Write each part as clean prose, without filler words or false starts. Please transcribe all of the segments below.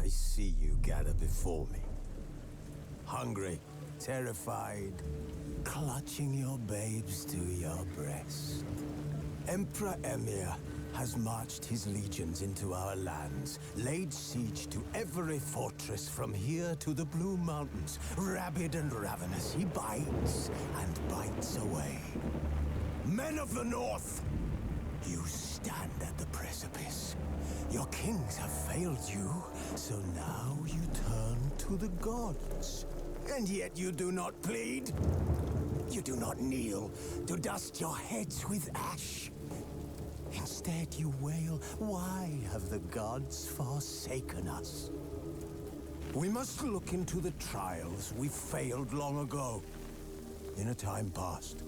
I see you gather before me. Hungry, terrified, clutching your babes to your breast. Emperor Emir has marched his legions into our lands, laid siege to every fortress from here to the Blue Mountains. Rabid and ravenous, he bites and bites away. Men of the North, you stand at the precipice. Your kings have failed you, so now you turn to the gods. And yet you do not plead. You do not kneel to dust your heads with ash. Instead you wail, why have the gods forsaken us? We must look into the trials we failed long ago. In a time past,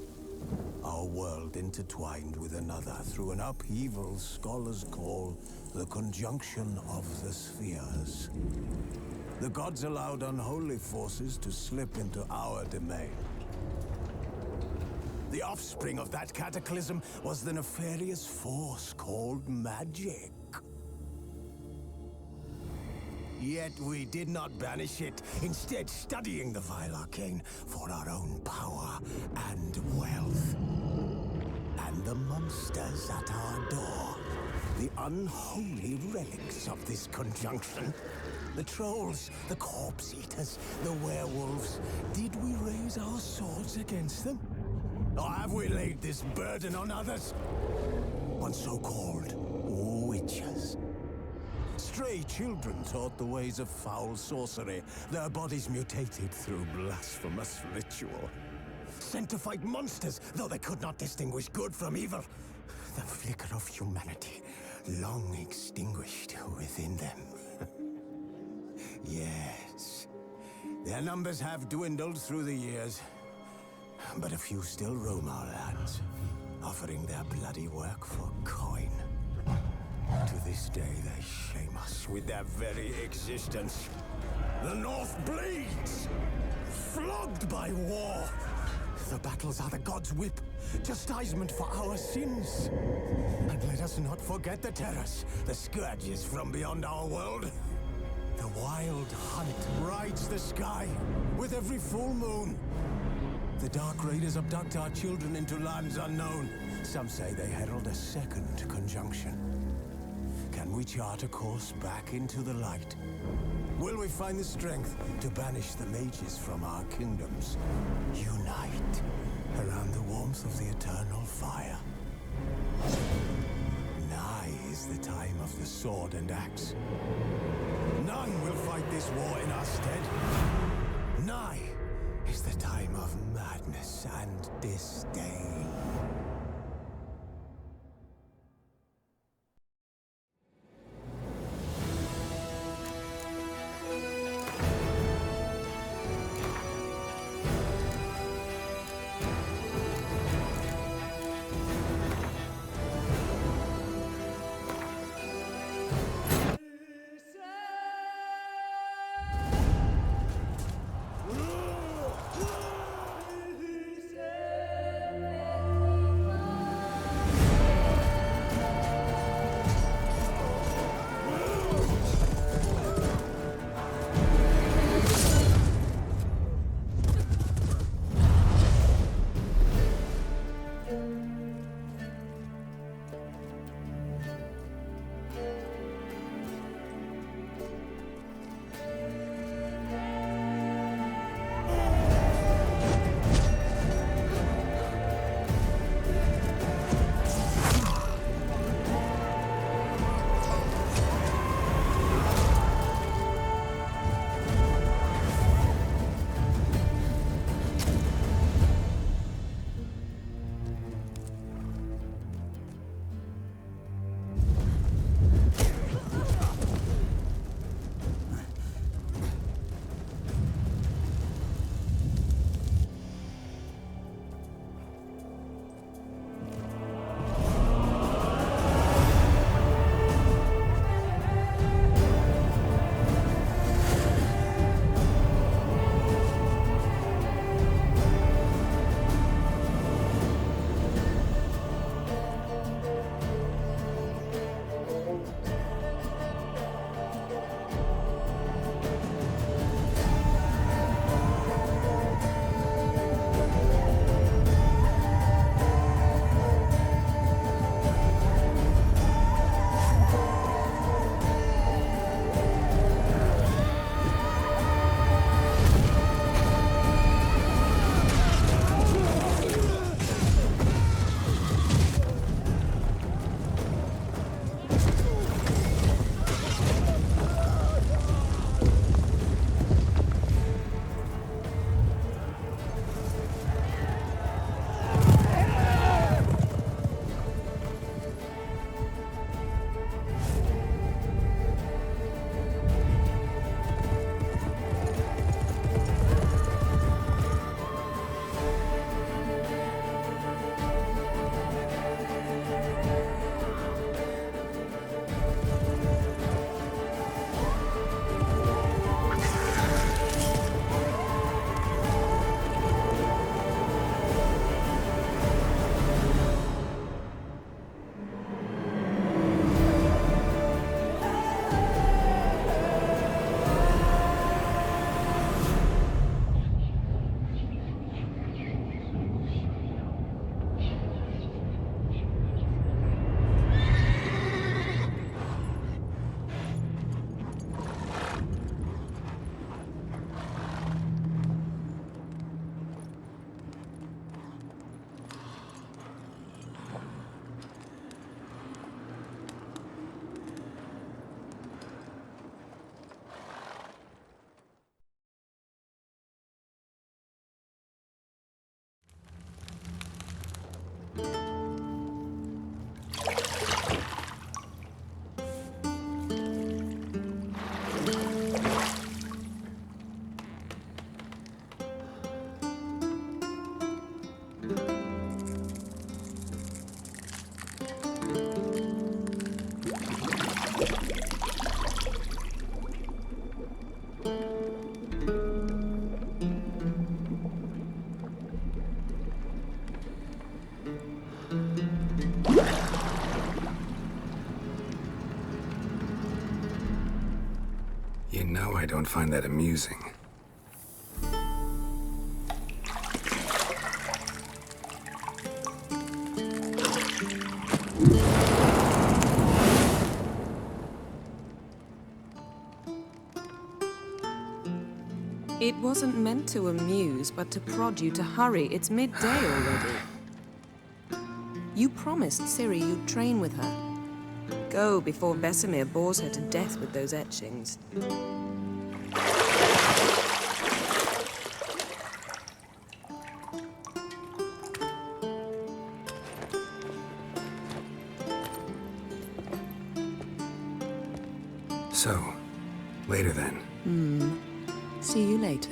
our world intertwined with another through an upheaval scholars call the conjunction of the spheres. The gods allowed unholy forces to slip into our domain. The offspring of that cataclysm was the nefarious force called magic. Yet we did not banish it, instead studying the vile arcane for our own power and wealth. And the monsters at our door, the unholy relics of this conjunction. The trolls, the corpse eaters, the werewolves. Did we raise our swords against them? Or have we laid this burden on others? On so-called witches. Stray children taught the ways of foul sorcery, their bodies mutated through blasphemous ritual. Sent to fight monsters, though they could not distinguish good from evil. The flicker of humanity, long extinguished within them. Yes, their numbers have dwindled through the years. But a few still roam our lands, offering their bloody work for coin. To this day, they shame us with their very existence. The North bleeds, flogged by war. The battles are the gods' whip, chastisement for our sins. And let us not forget the terrors, the scourges from beyond our world. The wild hunt rides the sky with every full moon. The Dark Raiders abduct our children into lands unknown. Some say they herald a second conjunction. Can we chart a course back into the light? Will we find the strength to banish the mages from our kingdoms? Unite around the warmth of the eternal fire. Nigh is the time of the sword and axe. None will fight this war in our stead. Nigh is the time of madness and disdain. know I don't find that amusing. It wasn't meant to amuse, but to prod you to hurry. It's midday already. You promised Ciri you'd train with her. Go before Vesemir bores her to death with those etchings. So, later then. See you later.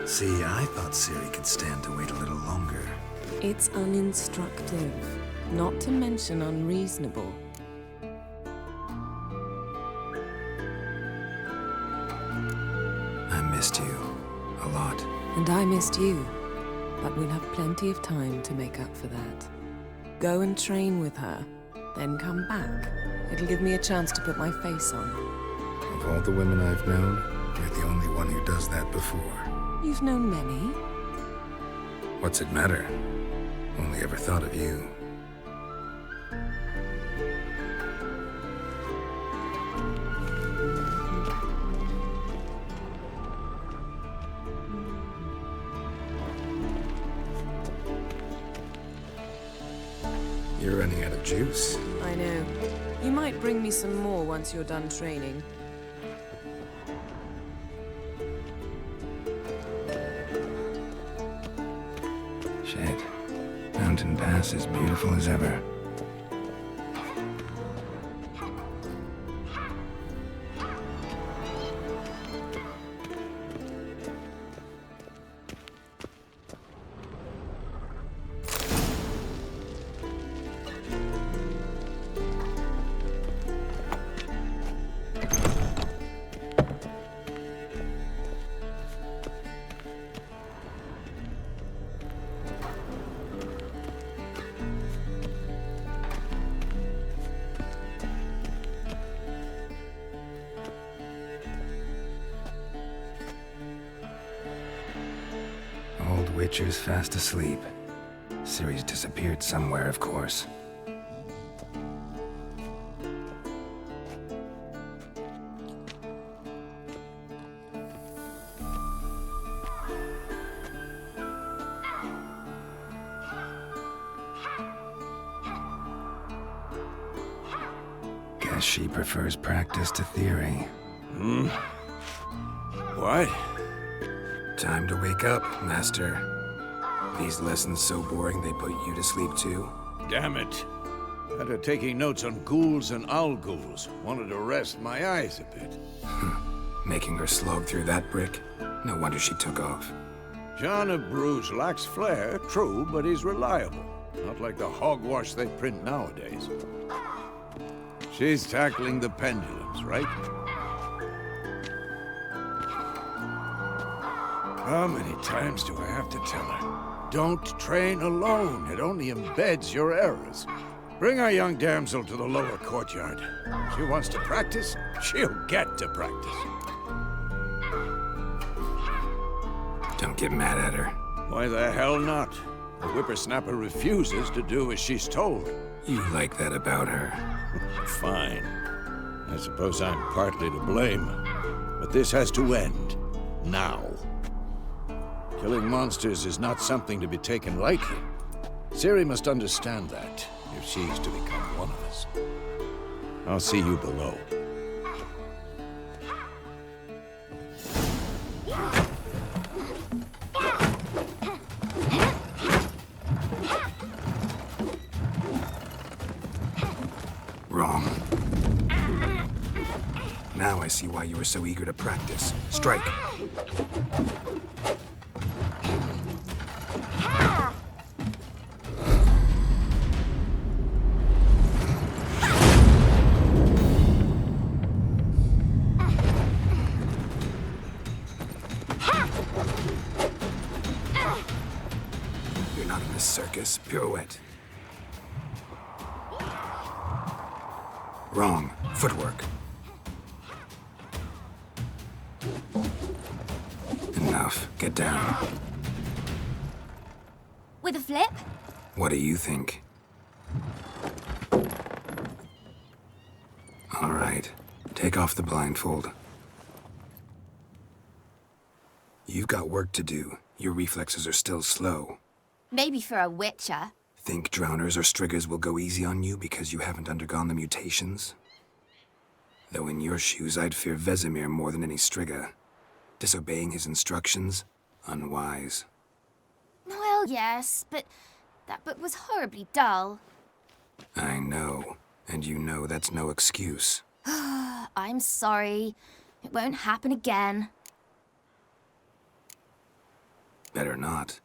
See, I thought Ciri could stand to wait a little longer. It's uninstructive, not to mention unreasonable. I missed you. A lot. And I missed you. But we'll have plenty of time to make up for that. Go and train with her, then come back. It'll give me a chance to put my face on. Of all the women I've known, you're the only one who does that before. You've known many. What's it matter? Only ever thought of you. You're running out of juice. I know. You might bring me some more once you're done training. Shit. Mountain Pass is beautiful as ever. Old Witcher's fast asleep. Ciri's disappeared somewhere, of course. Guess she prefers practice to theory. What? Time to wake up, Master. These lessons so boring they put you to sleep too? Damn it. After taking notes on ghouls and owl ghouls, wanted to rest my eyes a bit. Making her slog through that brick? No wonder she took off. John of Bruges lacks flair, true, but he's reliable. Not like the hogwash they print nowadays. She's tackling the pendulums, right? How many times do I have to tell her? Don't train alone. It only embeds your errors. Bring our young damsel to the lower courtyard. She wants to practice, she'll get to practice. Don't get mad at her. Why the hell not? The whippersnapper refuses to do as she's told. You like that about her. Fine. I suppose I'm partly to blame. But this has to end. Now. Killing monsters is not something to be taken lightly. Ciri must understand that, if she's to become one of us. I'll see you below. Wrong. Now I see why you were so eager to practice. Strike. You're not in a circus. Pirouette. Wrong. Footwork. Enough. Get down. With a flip? What do you think? All right. Take off the blindfold. You've got work to do. Your reflexes are still slow. Maybe for a witcher. Think drowners or striggers will go easy on you because you haven't undergone the mutations? Though in your shoes, I'd fear Vesemir more than any strigger. Disobeying his instructions? Unwise. Well, yes, but that book was horribly dull. I know. And you know that's no excuse. I'm sorry. It won't happen again. Better not.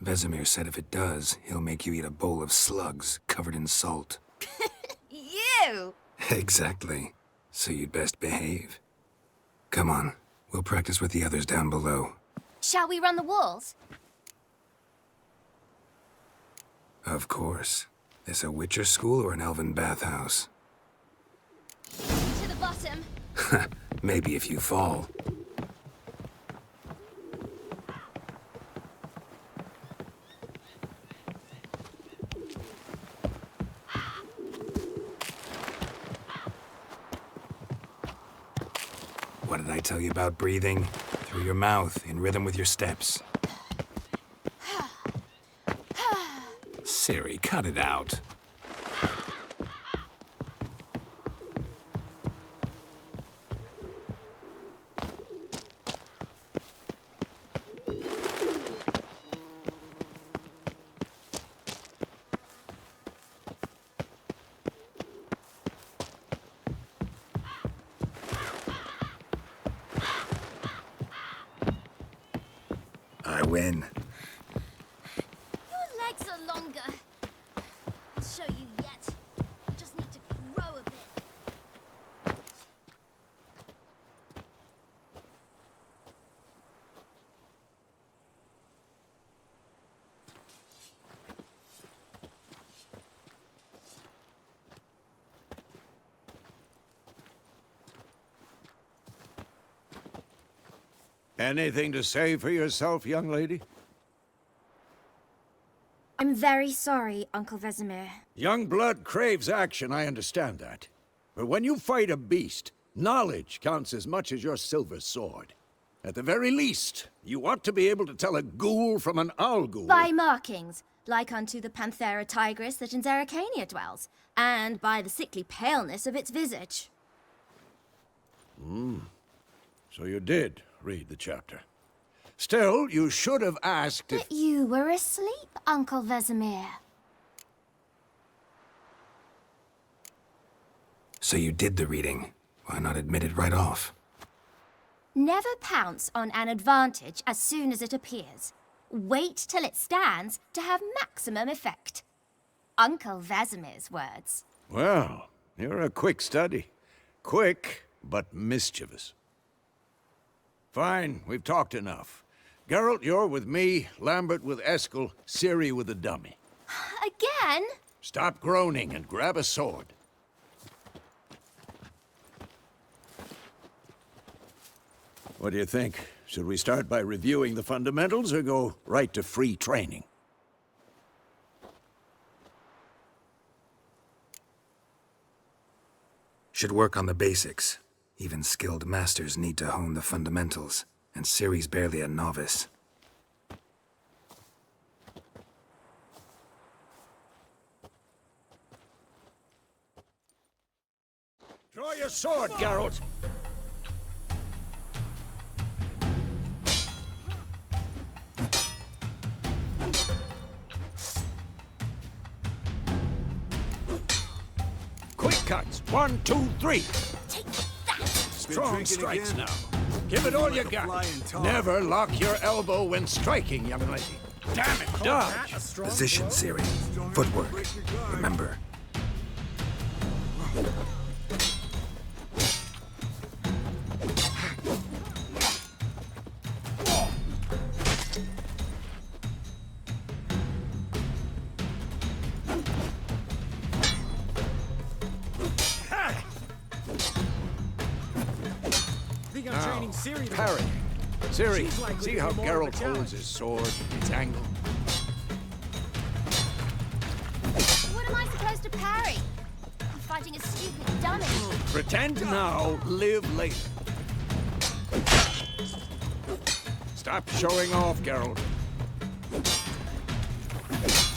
Vesemir said if it does, he'll make you eat a bowl of slugs covered in salt. You! Exactly. So you'd best behave. Come on. We'll practice with the others down below. Shall we run the walls? Of course. This a Witcher school or an elven bathhouse? To the bottom. Maybe if you fall. What did I tell you about breathing? Through your mouth, in rhythm with your steps. Ciri, cut it out. I win. Your legs are longer. I'll show you yet. Just need to grow a bit. Anything to say for yourself, young lady? I'm very sorry, Uncle Vesemir. Young blood craves action, I understand that. But when you fight a beast, knowledge counts as much as your silver sword. At the very least, you ought to be able to tell a ghoul from an owl ghoul. By markings, like unto the Panthera tigris that in Zerrikania dwells, and by the sickly paleness of its visage. So you did read the chapter. Still, you should have asked if... But you were asleep, Uncle Vesemir. So you did the reading. Why not admit it right off? Never pounce on an advantage as soon as it appears. Wait till it stands to have maximum effect. Uncle Vesemir's words. Well, you're a quick study. Quick, but mischievous. Fine, we've talked enough. Geralt, you're with me, Lambert with Eskel, Ciri with the dummy. Again? Stop groaning and grab a sword. What do you think? Should we start by reviewing the fundamentals or go right to free training? Should work on the basics. Even skilled masters need to hone the fundamentals, and Ciri's barely a novice. Draw your sword, Geralt! Quick cuts! 1, 2, 3! Take that! Strong strikes again? now. Give it all you like a got. flying tar. Never lock your elbow when striking, young lady. Damn it, dodge! Position, Ciri. Footwork. Remember. Think I'm training Ciri to Parry. Ciri, She's likely see to how be more of a Geralt challenge. holds his sword, its angle? What am I supposed to parry? I'm fighting a stupid dummy. Pretend now, live later. Stop showing off, Geralt.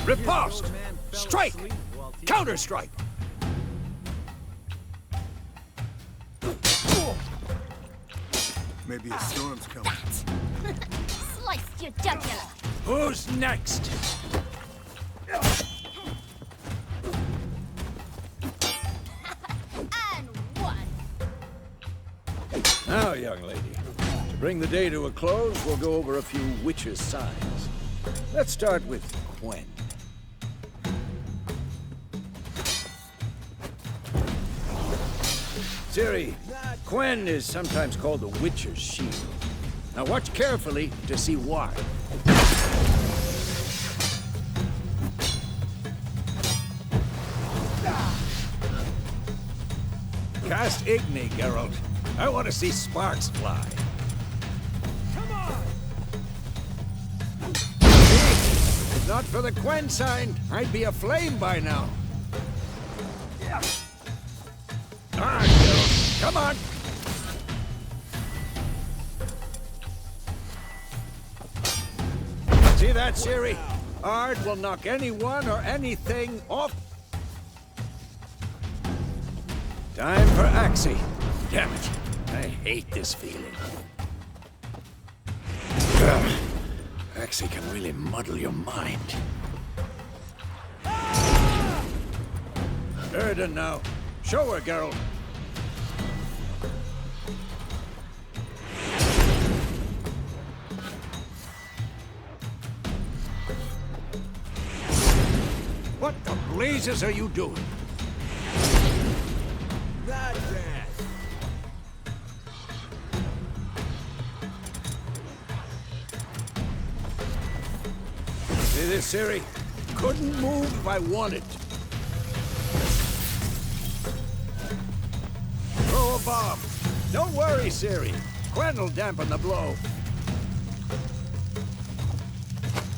Riposte! Old man fell Strike! asleep while teaching. Counter-strike! Maybe a storm's coming. Sliced your jugular. Who's next? And one. Now, young lady, to bring the day to a close, we'll go over a few witches' signs. Let's start with Quen. Ciri, Quen is sometimes called the Witcher's Shield. Now watch carefully to see why. Cast Igni, Geralt. I want to see sparks fly. Come on! See? If not for the Quen sign, I'd be aflame by now. Ah, Geralt, come on! See that, Ciri? Ard will knock anyone or anything off. Time for Axie. Damn it. I hate this feeling. Ugh. Axie can really muddle your mind. Erden now. Show her, Geralt. What the blazes are you doing? Not bad. See this, Ciri? Couldn't move if I wanted. Throw a bomb. Don't worry, Ciri. Quen will dampen the blow.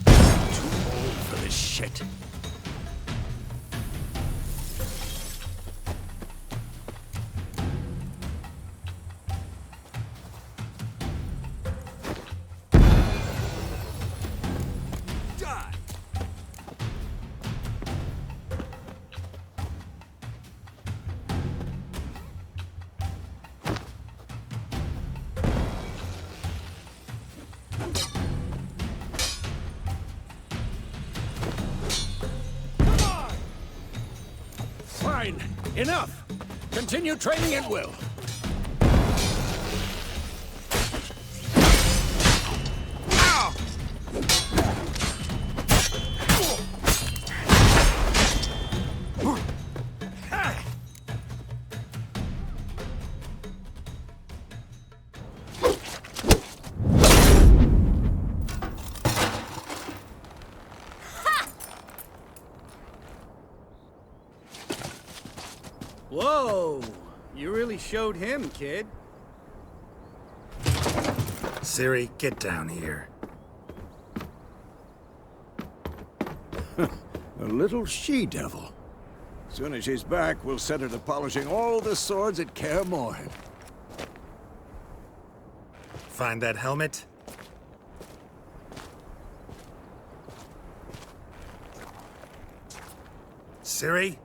Too old for this shit. Die. Fine. Enough. Continue training at will. Ow! Whoa! You really showed him, kid. Ciri, get down here. A little she-devil. Soon as she's back, we'll set her to polishing all the swords at Kaer Morhen. Find that helmet? Ciri?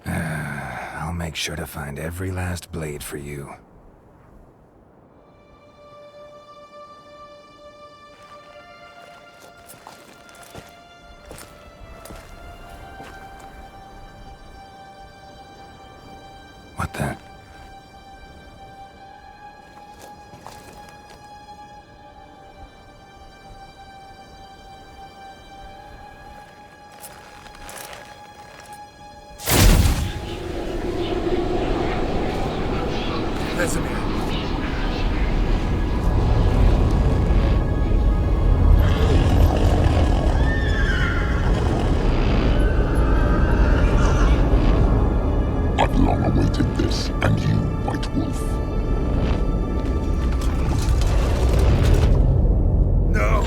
I'll make sure to find every last blade for you. What the? Vesemir. I've long awaited this, and you, White Wolf. No!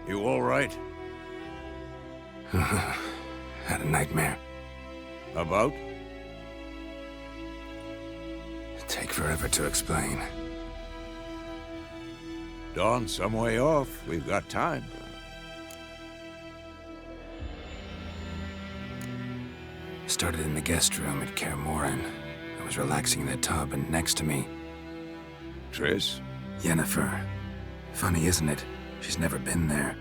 You all right? Had a nightmare. About? Take forever to explain. Dawn's some way off. We've got time. Started in the guest room at Kaer Morhen. I was relaxing in the tub, and next to me, Triss? Yennefer. Funny, isn't it? She's never been there.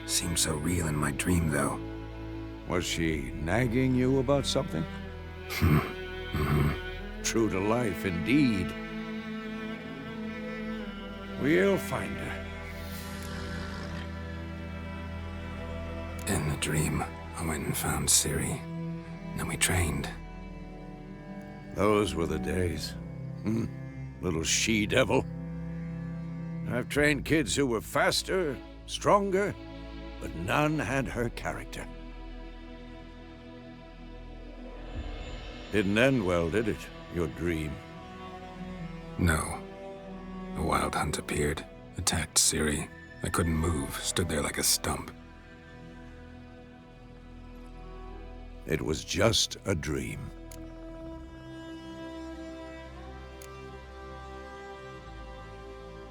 Seemed so real in my dream, though. Was she nagging you about something? True to life, indeed. We'll find her. In the dream, I went and found Ciri. Then we trained. Those were the days. Little she-devil. I've trained kids who were faster, stronger, but none had her character. Didn't end well, did it? Your dream? No. A wild hunt appeared, attacked Ciri. I couldn't move, stood there like a stump. It was just a dream.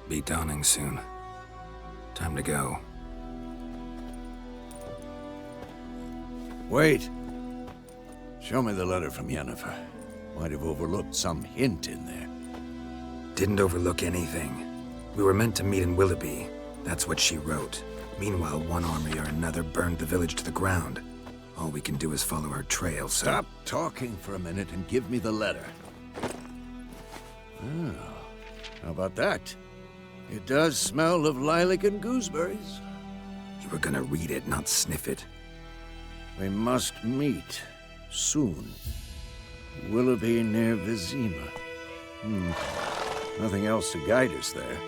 Be dawning soon. Time to go. Wait. Show me the letter from Yennefer. Might have overlooked some hint in there. Didn't overlook anything. We were meant to meet in Willoughby. That's what she wrote. Meanwhile, one army or another burned the village to the ground. All we can do is follow her trail, so... Stop talking for a minute and give me the letter. Oh, how about that? It does smell of lilac and gooseberries. You were gonna read it, not sniff it. We must meet soon. Willoughby near Vizima. Nothing else to guide us there.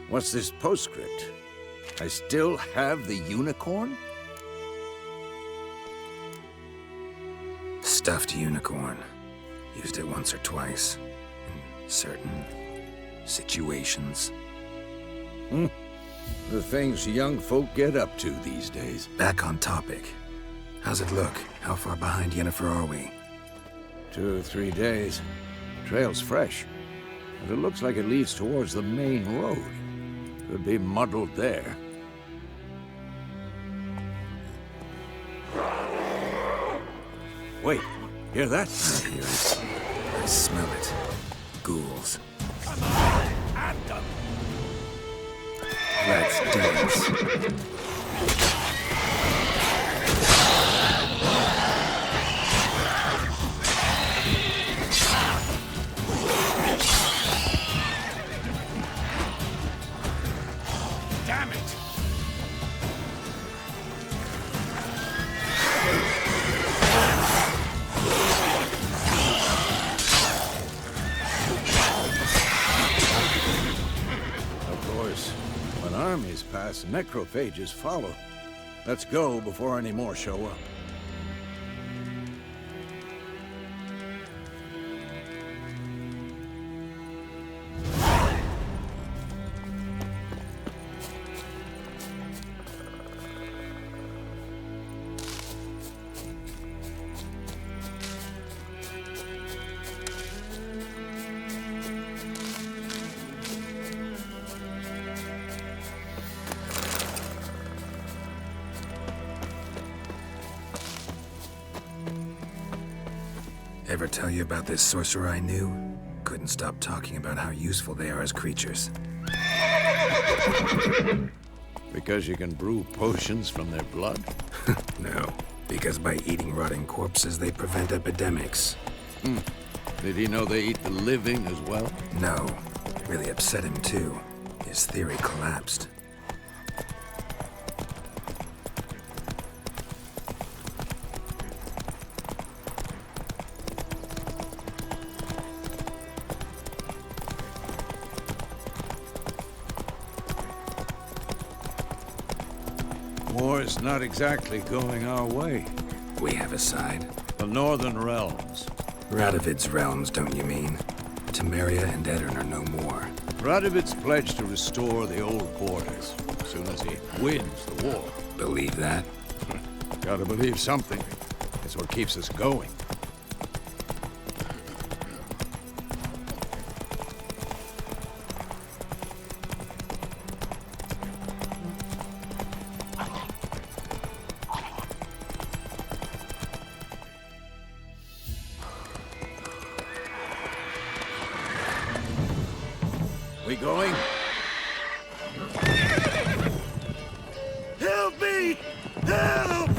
What's this postscript? I still have the unicorn? Stuffed unicorn. Used it once or twice. In certain situations. The things young folk get up to these days. Back on topic. How's it look? How far behind Yennefer are we? 2 or 3 days. Trail's fresh, but it looks like it leads towards the main road. Could be muddled there. Wait, hear that? I hear it. I smell it. ghouls. Come on, at them! Let's dance. Damn it! Of course, when armies pass, necrophages follow. Let's go before any more show up. Ever tell you about this sorcerer I knew? Couldn't stop talking about how useful they are as creatures. Because you can brew potions from their blood? No, because by eating rotting corpses, they prevent epidemics. Did he know they eat the living as well? No, it really upset him too. His theory collapsed. War's not exactly going our way. We have a side. The Northern Realms. Radovid's realms, don't you mean? Temeria and Edirn are no more. Radovid's pledged to restore the old borders as soon as he wins the war. Believe that? Gotta believe something. It's what keeps us going. We going? Help me! Help!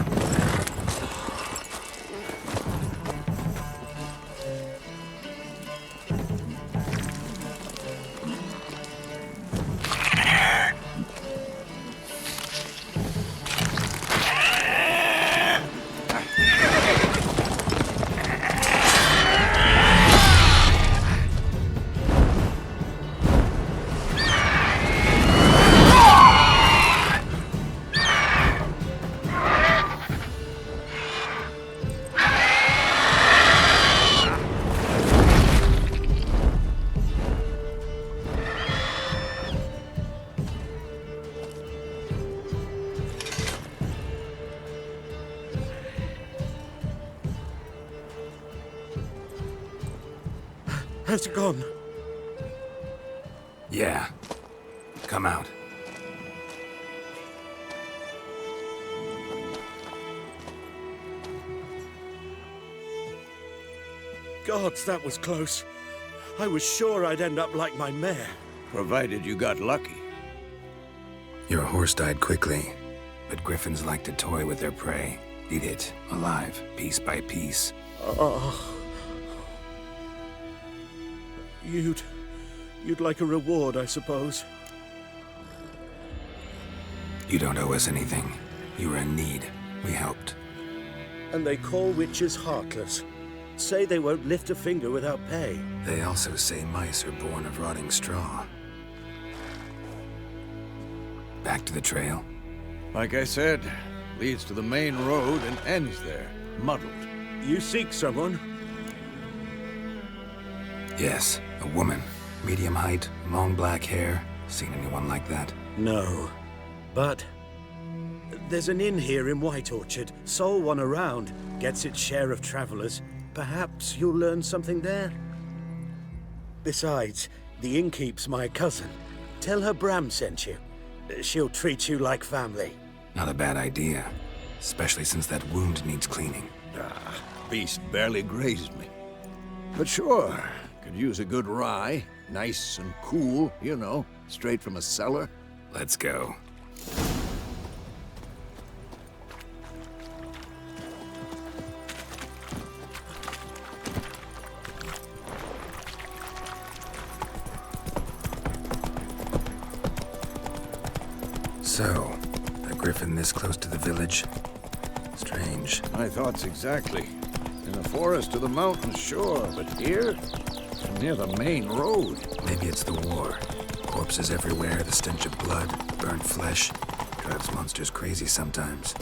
Has it gone? Yeah. Come out. Gods, that was close. I was sure I'd end up like my mare. Provided you got lucky. Your horse died quickly, but griffins like to toy with their prey. Eat it, alive, piece by piece. Oh. You'd like a reward, I suppose. You don't owe us anything. You were in need. We helped. And they call witches heartless. Say they won't lift a finger without pay. They also say mice are born of rotting straw. Back to the trail. Like I said, leads to the main road and ends there, muddled. You seek someone? Yes, a woman. Medium height, long black hair. Seen anyone like that? No. But there's an inn here in White Orchard. Sole one around. Gets its share of travelers. Perhaps you'll learn something there? Besides, the innkeep's my cousin. Tell her Bram sent you. She'll treat you like family. Not a bad idea. Especially since that wound needs cleaning. Beast barely grazed me. But sure, Could use a good rye. Nice and cool, you know, straight from a cellar. Let's go. So, a griffin this close to the village? Strange. My thoughts exactly. In the forest or the mountains, sure, but here? Near the main road. Maybe it's the war. Corpses everywhere, the stench of blood, burnt flesh. Drives monsters crazy sometimes.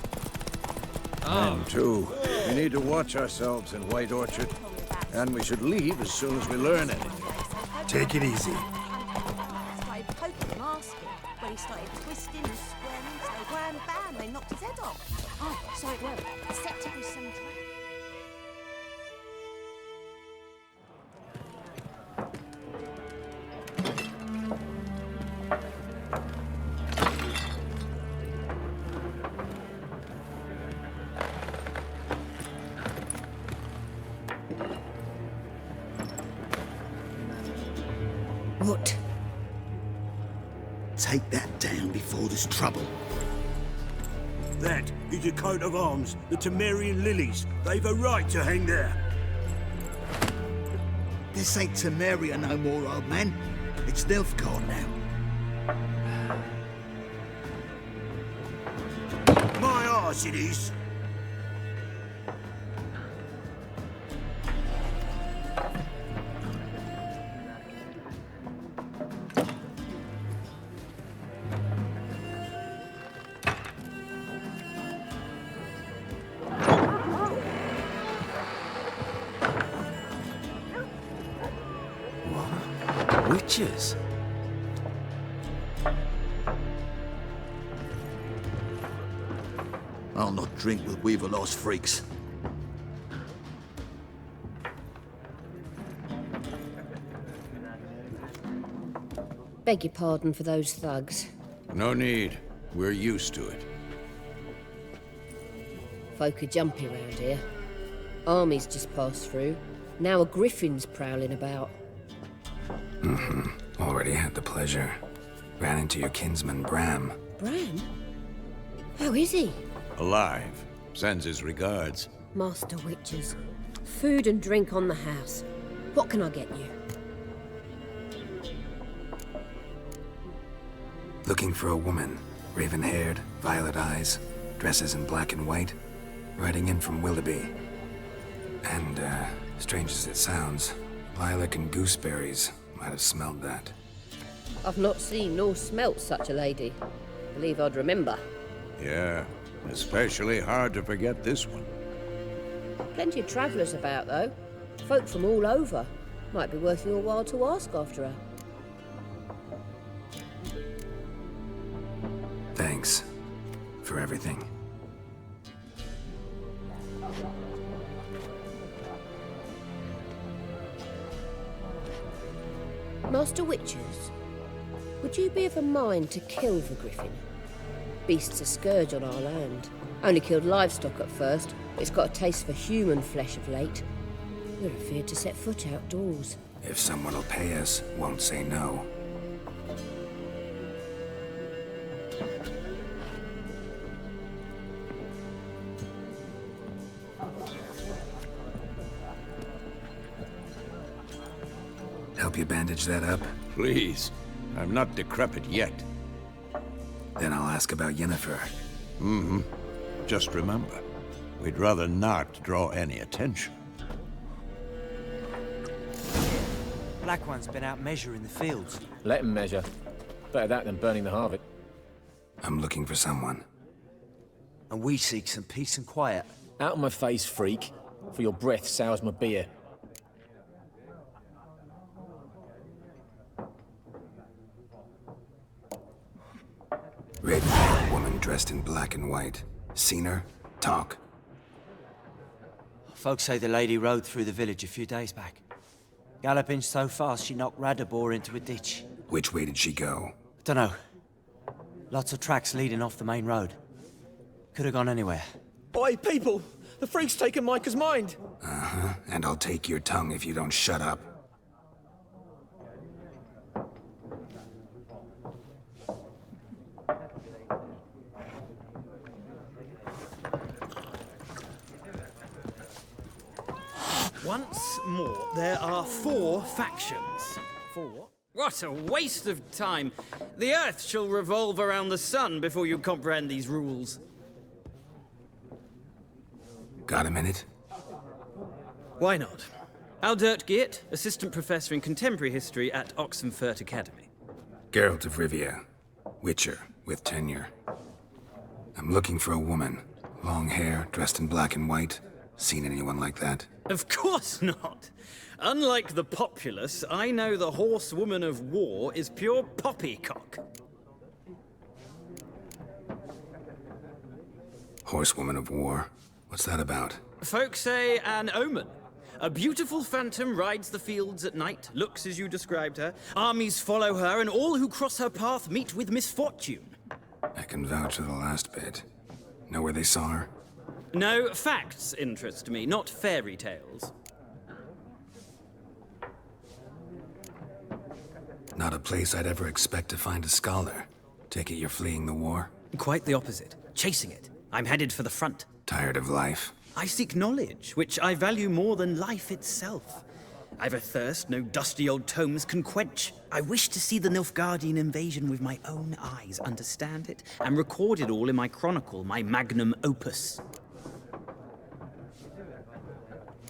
And too, we need to watch ourselves in White Orchard. And we should leave as soon as we learn anything. Take it easy. Started poking and asking. When he started twisting and squirming, so wham bam, they knocked his head off. Oh, so it went. Septic was some drink. What? Take that down before there's trouble. That is a coat of arms, the Temerian lilies. They've a right to hang there. This ain't Temeria no more, old man. It's Nilfgaard now. My arse it is. Witches? I'll not drink with Weaver-lost freaks. Beg your pardon for those thugs. No need. We're used to it. Folk are jumpy round here. Armies just passed through. Now a griffin's prowling about. Already had the pleasure. Ran into your kinsman, Bram. Bram? How is he? Alive. Sends his regards. Master Witches. Food and drink on the house. What can I get you? Looking for a woman. Raven-haired, violet eyes, dresses in black and white. Riding in from Willoughby. And, strange as it sounds, lilac and gooseberries might have smelled that. I've not seen nor smelt such a lady. Believe I'd remember. Yeah, especially hard to forget this one. Plenty of travellers about, though. Folk from all over. Might be worth your while to ask after her. Thanks for everything. Master Witches, would you be of a mind to kill the griffin? Beast's a scourge on our land. Only killed livestock at first, but it's got a taste for human flesh of late. We're afeard to set foot outdoors. If someone will pay us, won't say no. Help you bandage that up? Please. I'm not decrepit yet. Then I'll ask about Yennefer. Just remember, we'd rather not draw any attention. Black One's been out measuring the fields. Let him measure. Better that than burning the harvest. I'm looking for someone. And we seek some peace and quiet. Out of my face, freak. For your breath sours my beer. Raven-haired woman dressed in black and white. Seen her? Talk. Folks say the lady rode through the village a few days back. Galloping so fast she knocked Radabor into a ditch. Which way did she go? Dunno. Lots of tracks leading off the main road. Could have gone anywhere. Oi, people! The freak's taken Micah's mind! And I'll take your tongue if you don't shut up. Once more, there are 4 factions. 4 what? What a waste of time. The Earth shall revolve around the sun before you comprehend these rules. Got a minute? Why not? Aldert Geert, Assistant Professor in Contemporary History at Oxenfurt Academy. Geralt of Rivia, Witcher, with tenure. I'm looking for a woman. Long hair, dressed in black and white. Seen anyone like that? Of course not. Unlike the populace, I know the horsewoman of war is pure poppycock. Horsewoman of war? What's that about? Folk say an omen. A beautiful phantom rides the fields at night, looks as you described her. Armies follow her, and all who cross her path meet with misfortune. I can vouch for the last bit. Know where they saw her? No, facts interest me, not fairy tales. Not a place I'd ever expect to find a scholar. Take it you're fleeing the war? Quite the opposite. Chasing it. I'm headed for the front. Tired of life? I seek knowledge, which I value more than life itself. I've a thirst no dusty old tomes can quench. I wish to see the Nilfgaardian invasion with my own eyes, understand it, and record it all in my chronicle, my magnum opus.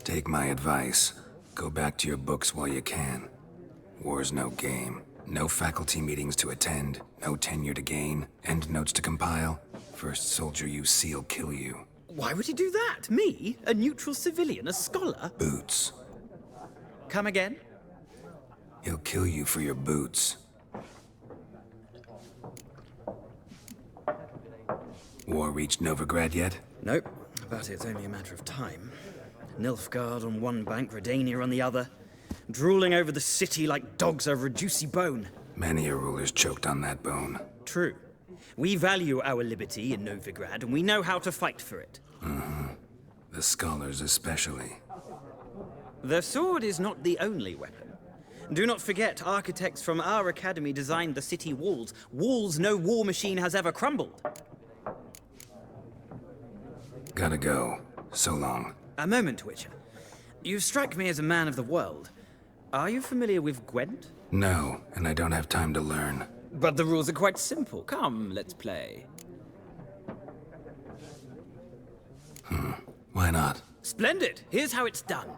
Take my advice. Go back to your books while you can. War's no game. No faculty meetings to attend, no tenure to gain, end notes to compile. First soldier you see'll kill you. Why would he do that? Me? A neutral civilian? A scholar? Boots. Come again? He'll kill you for your boots. War reached Novigrad yet? Nope, but it's only a matter of time. Nilfgaard on one bank, Redania on the other. Drooling over the city like dogs over a juicy bone. Many a ruler's choked on that bone. True. We value our liberty in Novigrad, and we know how to fight for it. The scholars especially. The sword is not the only weapon. Do not forget, architects from our academy designed the city walls. Walls no war machine has ever crumbled. Gotta go. So long. A moment, Witcher. You strike me as a man of the world. Are you familiar with Gwent? No, and I don't have time to learn. But the rules are quite simple. Come, let's play. Why not? Splendid! Here's how it's done.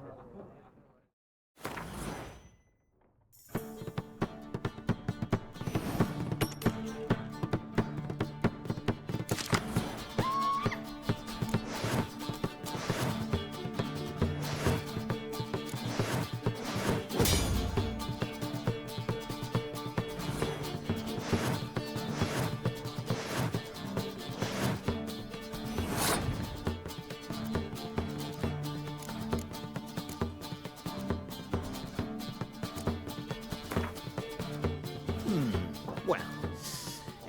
Well,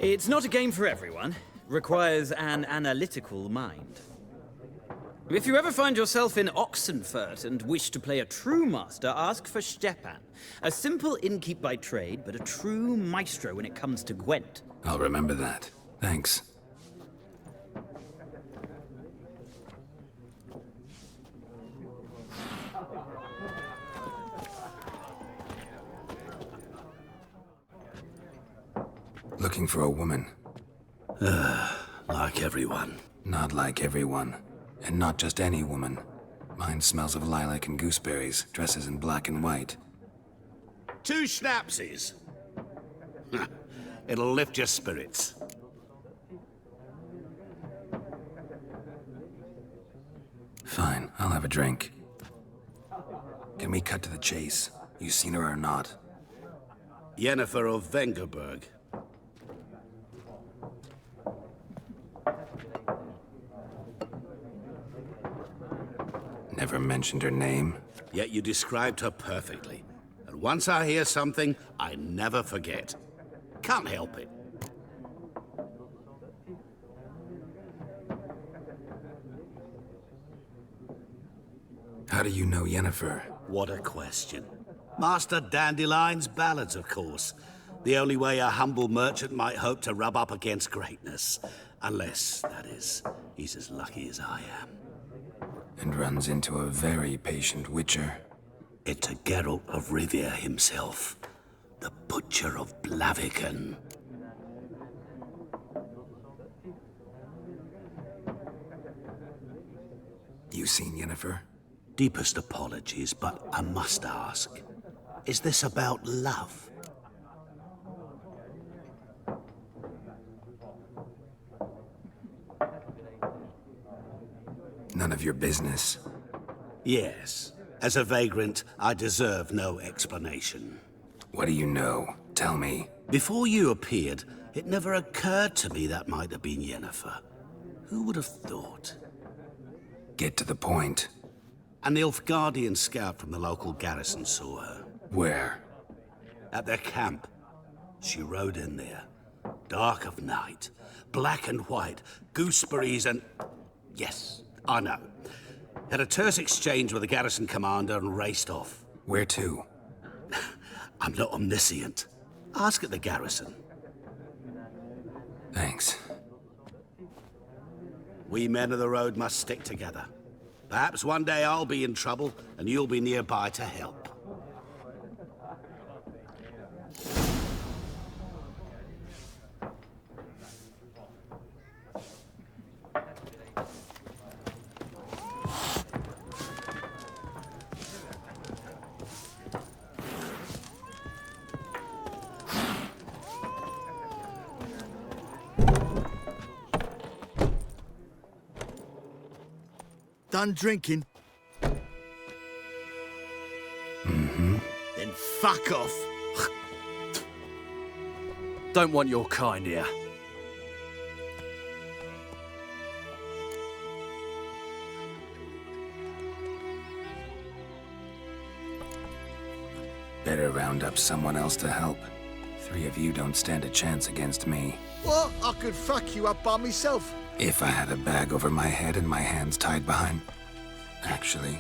it's not a game for everyone. Requires an analytical mind. If you ever find yourself in Oxenfurt and wish to play a true master, ask for Stepan. A simple innkeep by trade, but a true maestro when it comes to Gwent. I'll remember that. Thanks. Looking for a woman. Like everyone. Not like everyone. And not just any woman. Mine smells of lilac and gooseberries, dresses in black and white. 2 schnapsies. It'll lift your spirits. Fine, I'll have a drink. Can we cut to the chase? You seen her or not? Yennefer of Vengerberg. Never mentioned her name. Yet you described her perfectly. And once I hear something, I never forget. Can't help it. How do you know Yennefer? What a question. Master Dandelion's ballads, of course. The only way a humble merchant might hope to rub up against greatness. Unless, that is, he's as lucky as I am. and runs into a very patient witcher. It's a Geralt of Rivia himself, the Butcher of Blaviken. You seen Yennefer? Deepest apologies, but I must ask, is this about love? None of your business. Yes. As a vagrant, I deserve no explanation. What do you know? Tell me. Before you appeared, it never occurred to me that might have been Yennefer. Who would have thought? Get to the point. An Nilfgaardian scout from the local garrison saw her. Where? At their camp. She rode in there. Dark of night. Black and white. Gooseberries and... Yes, I know. Had a terse exchange with the garrison commander and raced off. Where to? I'm not omniscient. Ask at the garrison. Thanks. We men of the road must stick together. Perhaps one day I'll be in trouble and you'll be nearby to help. Done drinking? Mm-hmm. Then fuck off. Don't want your kind here. Better round up someone else to help. 3 of you don't stand a chance against me. What? I could fuck you up by myself. If I had a bag over my head and my hands tied behind... Actually,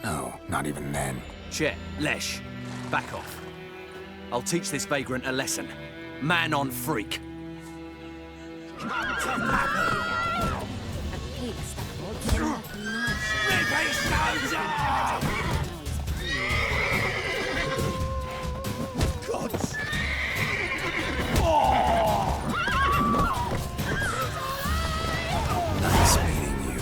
no, not even then. Chet, Lesh, back off. I'll teach this vagrant a lesson. Man on freak. Nice meeting you.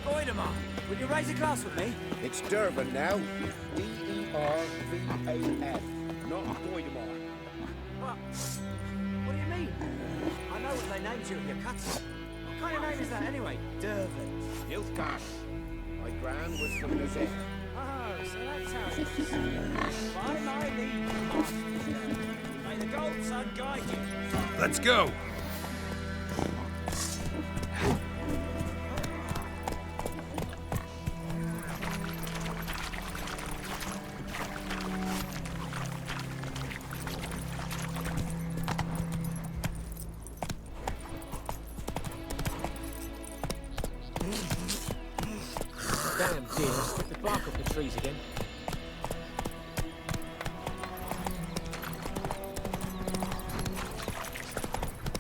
Oidemar, would you raise a glass with me? It's Dervan now. D-E-R-V-A-N, not Oidemar. What do you mean? I know what they named you at your cuts. What kind of name is that anyway? Dervan. Nilfgaard. My gran was from Nazir. Oh, so that's how it is. By my leave, may the gold sun guide you. Let's go! Damn deer, strip the bark off the trees again.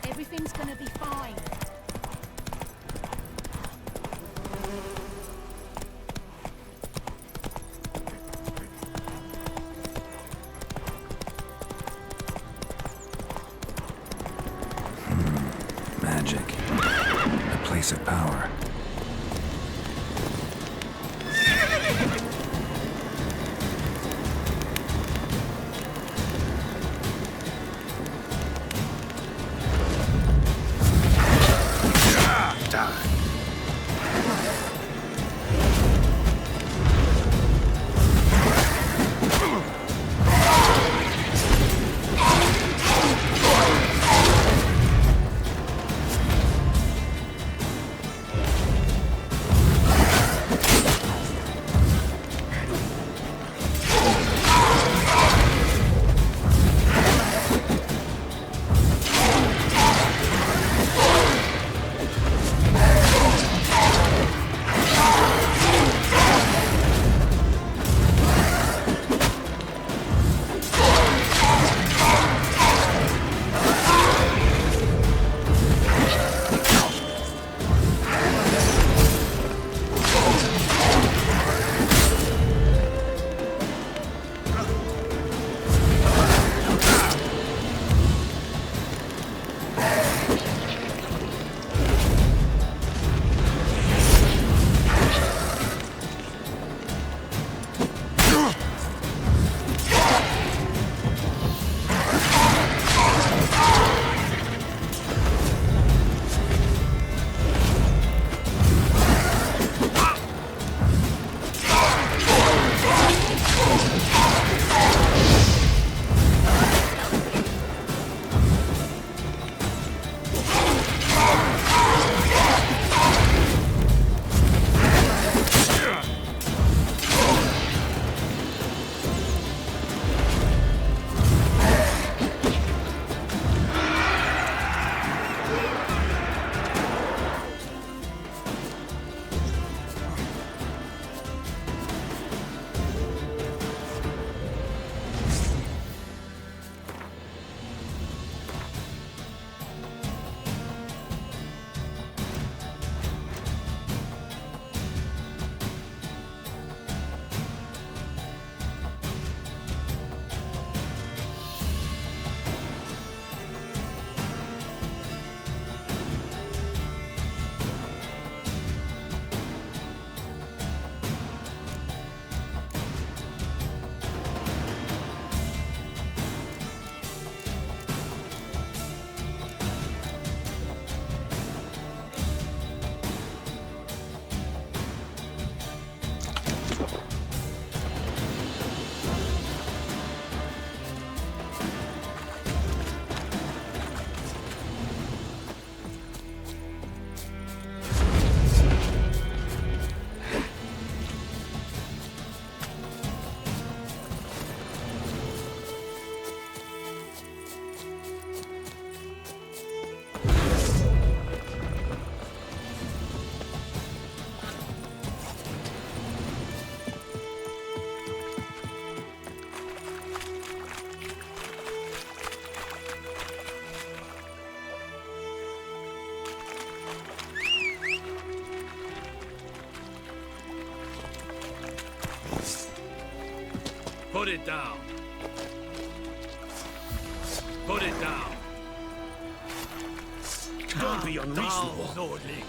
Everything's gonna be fine. Magic. A place of power. it down. Put it down. Don't be unreasonable. Down, Nordling.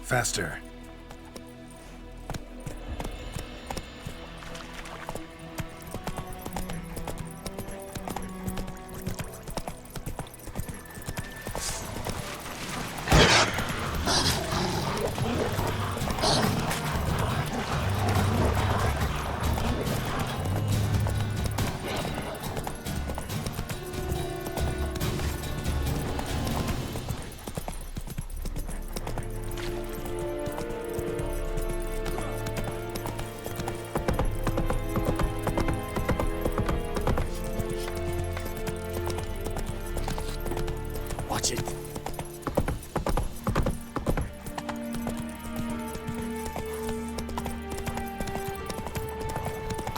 Faster. Watch it.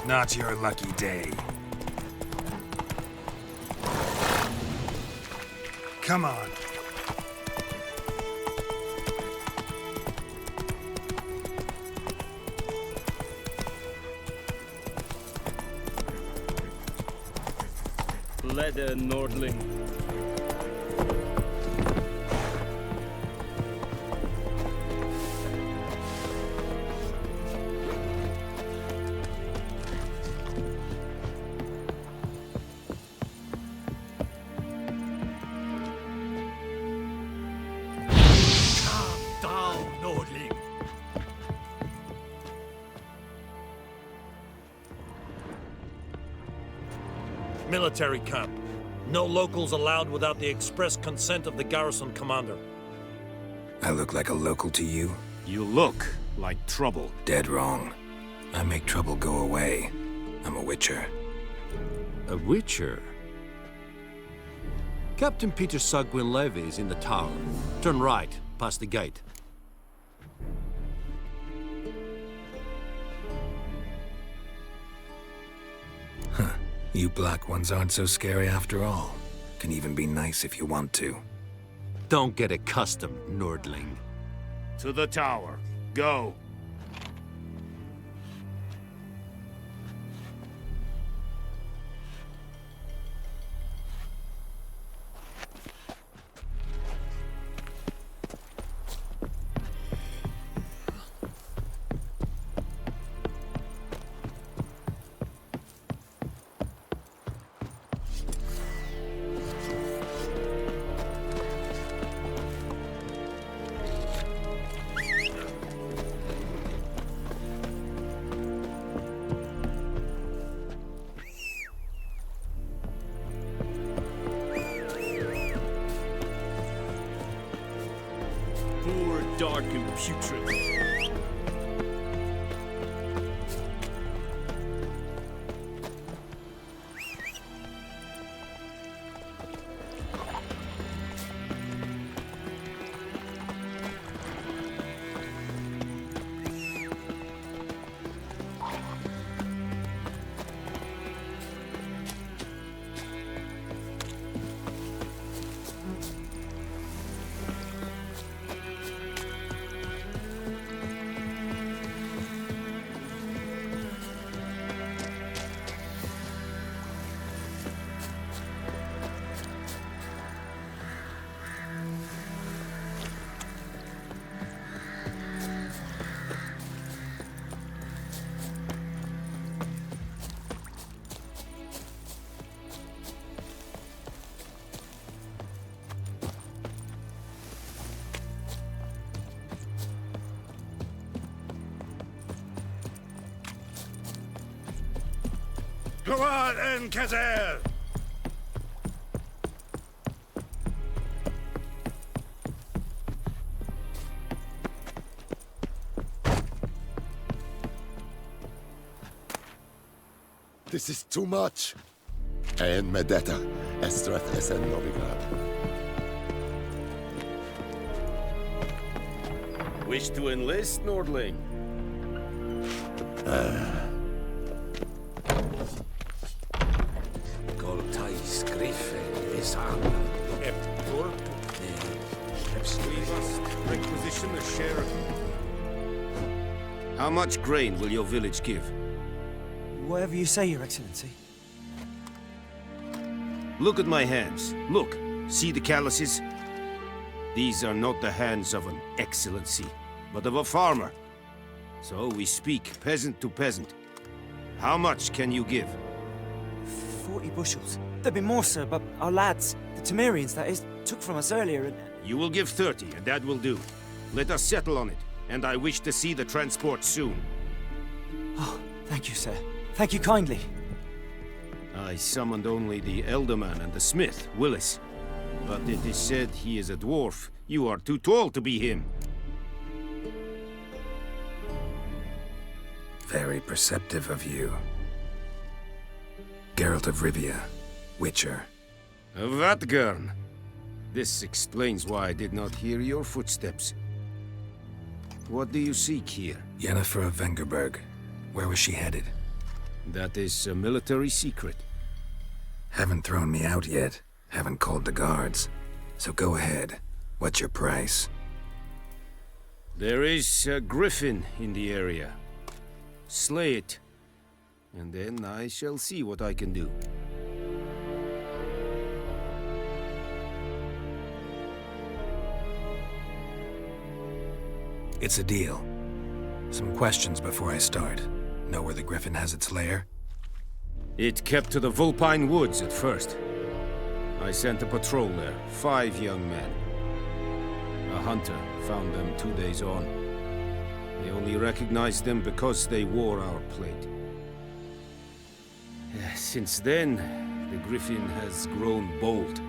Not your lucky day. Come on. Leather, Nordling. Military camp. No locals allowed without the express consent of the garrison commander. I look like a local to you? You look like trouble. Dead wrong. I make trouble go away. I'm a witcher. A witcher? Captain Peter Sagwin Levy is in the tower. Turn right, past the gate. Huh. You black ones aren't so scary after all. Can even be nice if you want to. Don't get accustomed, Nordling. To the tower. Go. Poor, dark, and putrid. Come on, Enkazer! This is too much. En Medetta, Estrath Esen Novigrad. Wish to enlist, Nordling? Goltais Griffe Visan. We must requisition the sheriff. How much grain will your village give? Whatever you say, Your Excellency. Look at my hands. Look. See the calluses? These are not the hands of an excellency, but of a farmer. So we speak peasant to peasant. How much can you give? 40 bushels. There'd be more, sir, but our lads, the Temerians, that is, took from us earlier and... You will give 30, and that will do. Let us settle on it, and I wish to see the transport soon. Oh, thank you, sir. Thank you kindly. I summoned only the Elderman and the smith, Willis. But it is said he is a dwarf. You are too tall to be him. Very perceptive of you. Geralt of Rivia, Witcher. Vatgern. This explains why I did not hear your footsteps. What do you seek here? Yennefer of Vengerberg. Where was she headed? That is a military secret. Haven't thrown me out yet. Haven't called the guards. So go ahead. What's your price? There is a griffin in the area. Slay it. And then I shall see what I can do. It's a deal. Some questions before I start. Know where the griffin has its lair? It kept to the Vulpine Woods at first. I sent a patrol there, 5 young men. A hunter found them 2 days on. They only recognized them because they wore our plate. Since then, the griffin has grown bold.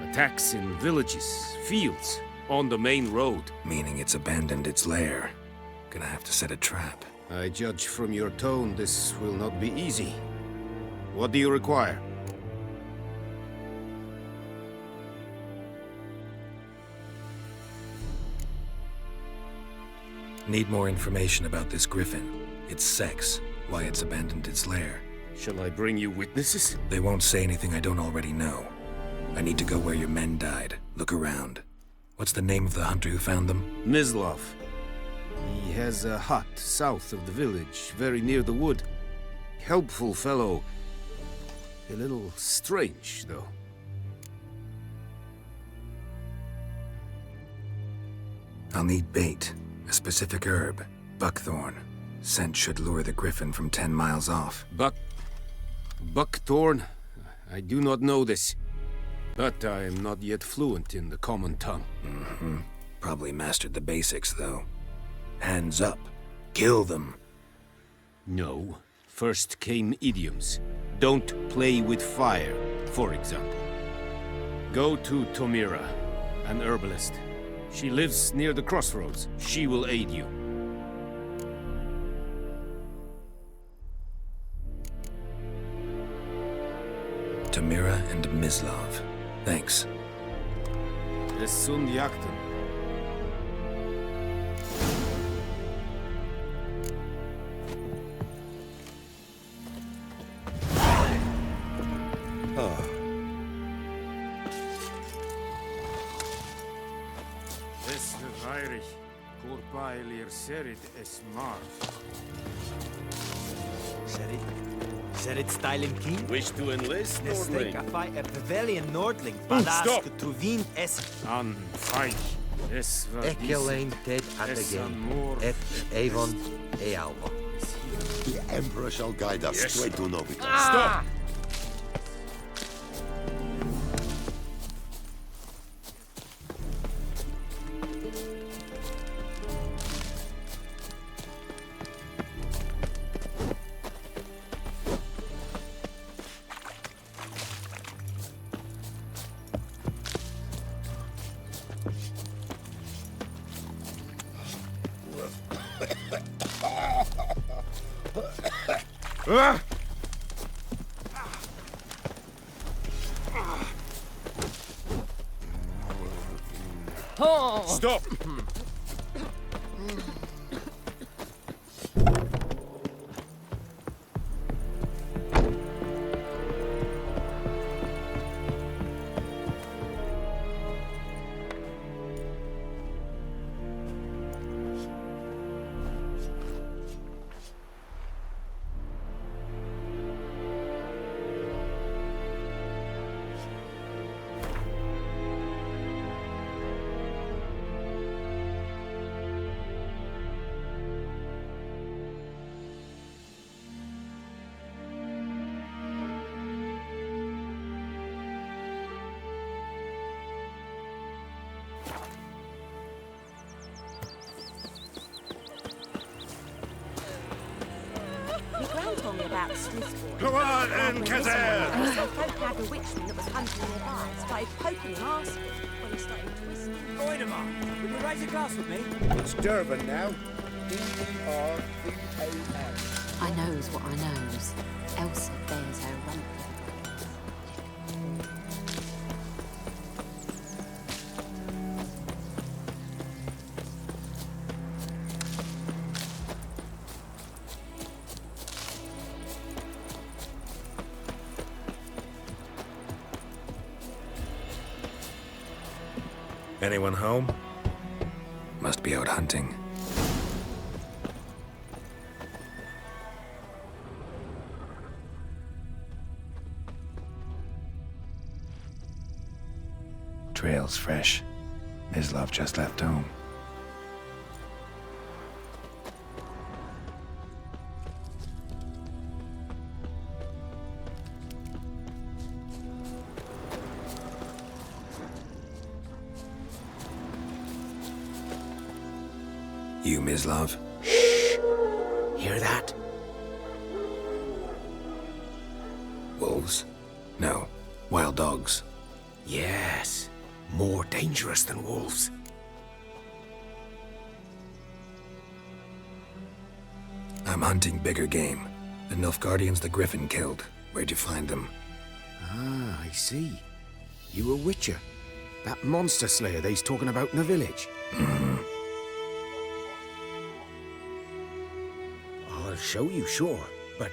Attacks in villages, fields, on the main road. Meaning it's abandoned its lair. Gonna have to set a trap. I judge from your tone this will not be easy. What do you require? Need more information about this griffin. Its sex, why it's abandoned its lair. Shall I bring you witnesses? They won't say anything I don't already know. I need to go where your men died. Look around. What's the name of the hunter who found them? Mislav. He has a hut south of the village, very near the wood. Helpful fellow. A little strange, though. I'll need bait. A specific herb. Buckthorn. Scent should lure the griffin from 10 miles off. Buckthorn? I do not know this. But I am not yet fluent in the common tongue. Probably mastered the basics, though. Hands up. Kill them. No. First came idioms. Don't play with fire, for example. Go to Tomira, an herbalist. She lives near the crossroads. She will aid you. Tamira and Mislav. Thanks. Es sunt jakten. Es Vahreox, Corpailir Serit es Mar. Serit Styling King? Wish to enlist, Nordling? A pavilion Nordling. Stop! Truvin es... An Feich. Es war Ekelein Ted Atagain, et Avon Ealvo. The Emperor shall guide us straight to Novigrad. Stop! Stop! My gran told me about the Smith's boy. Go on, Kazan! Some folk had a witchman that was hunting nearby. Started poking him, asking. When he started twisting. Voidemar, will you raise a glass with me? It's Durban now. D-E-R-V-A-N. I knows what I knows. Elsa bears her rump. Anyone home? Must be out hunting. Trail's fresh. Mislav just left home. You, Mislav? Hear that? Wolves? No. Wild dogs. Yes. More dangerous than wolves. I'm hunting bigger game. The Nilfgaardians the Griffin killed. Where'd you find them? Ah, I see. You a witcher. That monster slayer they's talking about in the village. I'll show you, sure. But,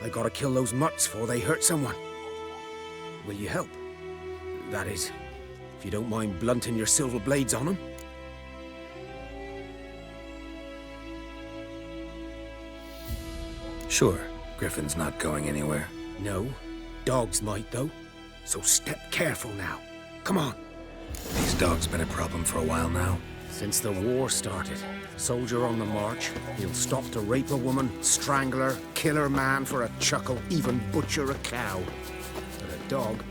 I gotta kill those mutts before they hurt someone. Will you help? That is, if you don't mind blunting your silver blades on them. Sure. Griffin's not going anywhere. No. Dogs might, though. So step careful now. Come on. These dogs been a problem for a while now. Since the war started. Soldier on the march. He'll stop to rape a woman, strangle her, kill her man for a chuckle, even butcher a cow. But a dog,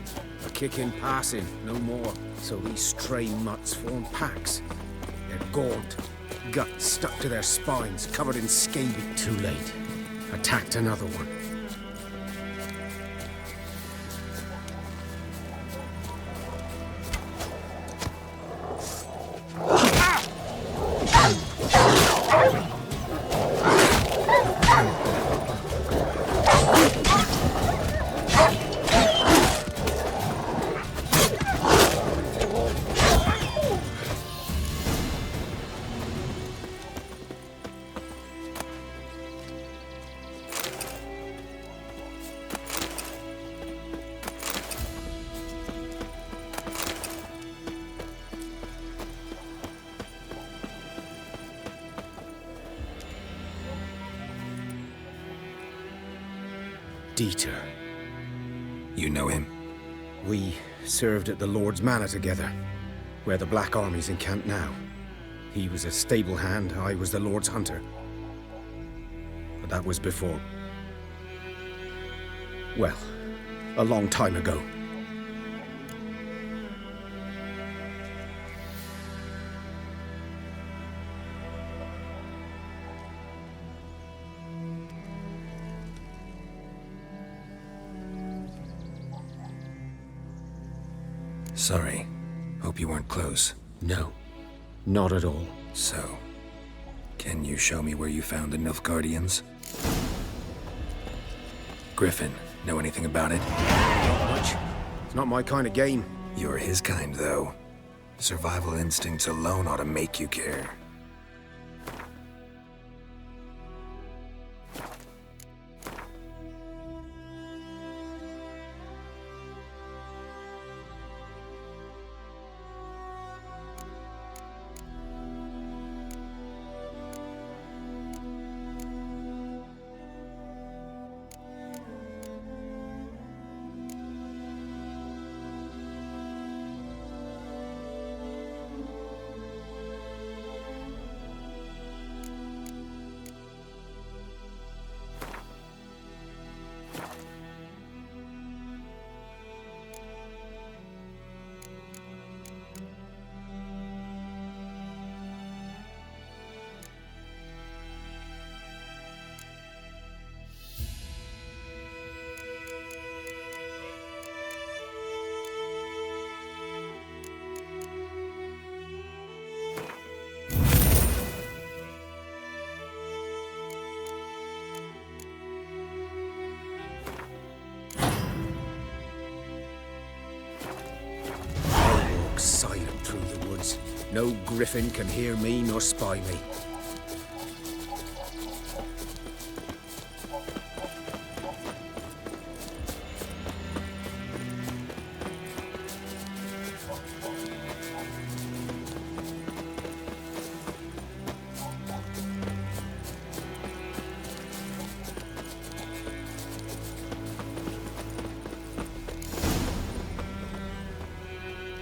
a kick in passing, no more. So these stray mutts form packs. They're gaunt, guts stuck to their spines, covered in scabies. Too late. Attacked another one. Dieter. You know him? We served at the Lord's Manor together, where the Black Army's encamped now. He was a stable hand, I was the Lord's hunter. But that was before... well, a long time ago. Sorry. Hope you weren't close. No. Not at all. So, can you show me where you found the Nilfgaardians? Griffin. Know anything about it? Not much. It's not my kind of game. You're his kind, though. Survival instincts alone ought to make you care. Silent through the woods. No griffin can hear me nor spy me.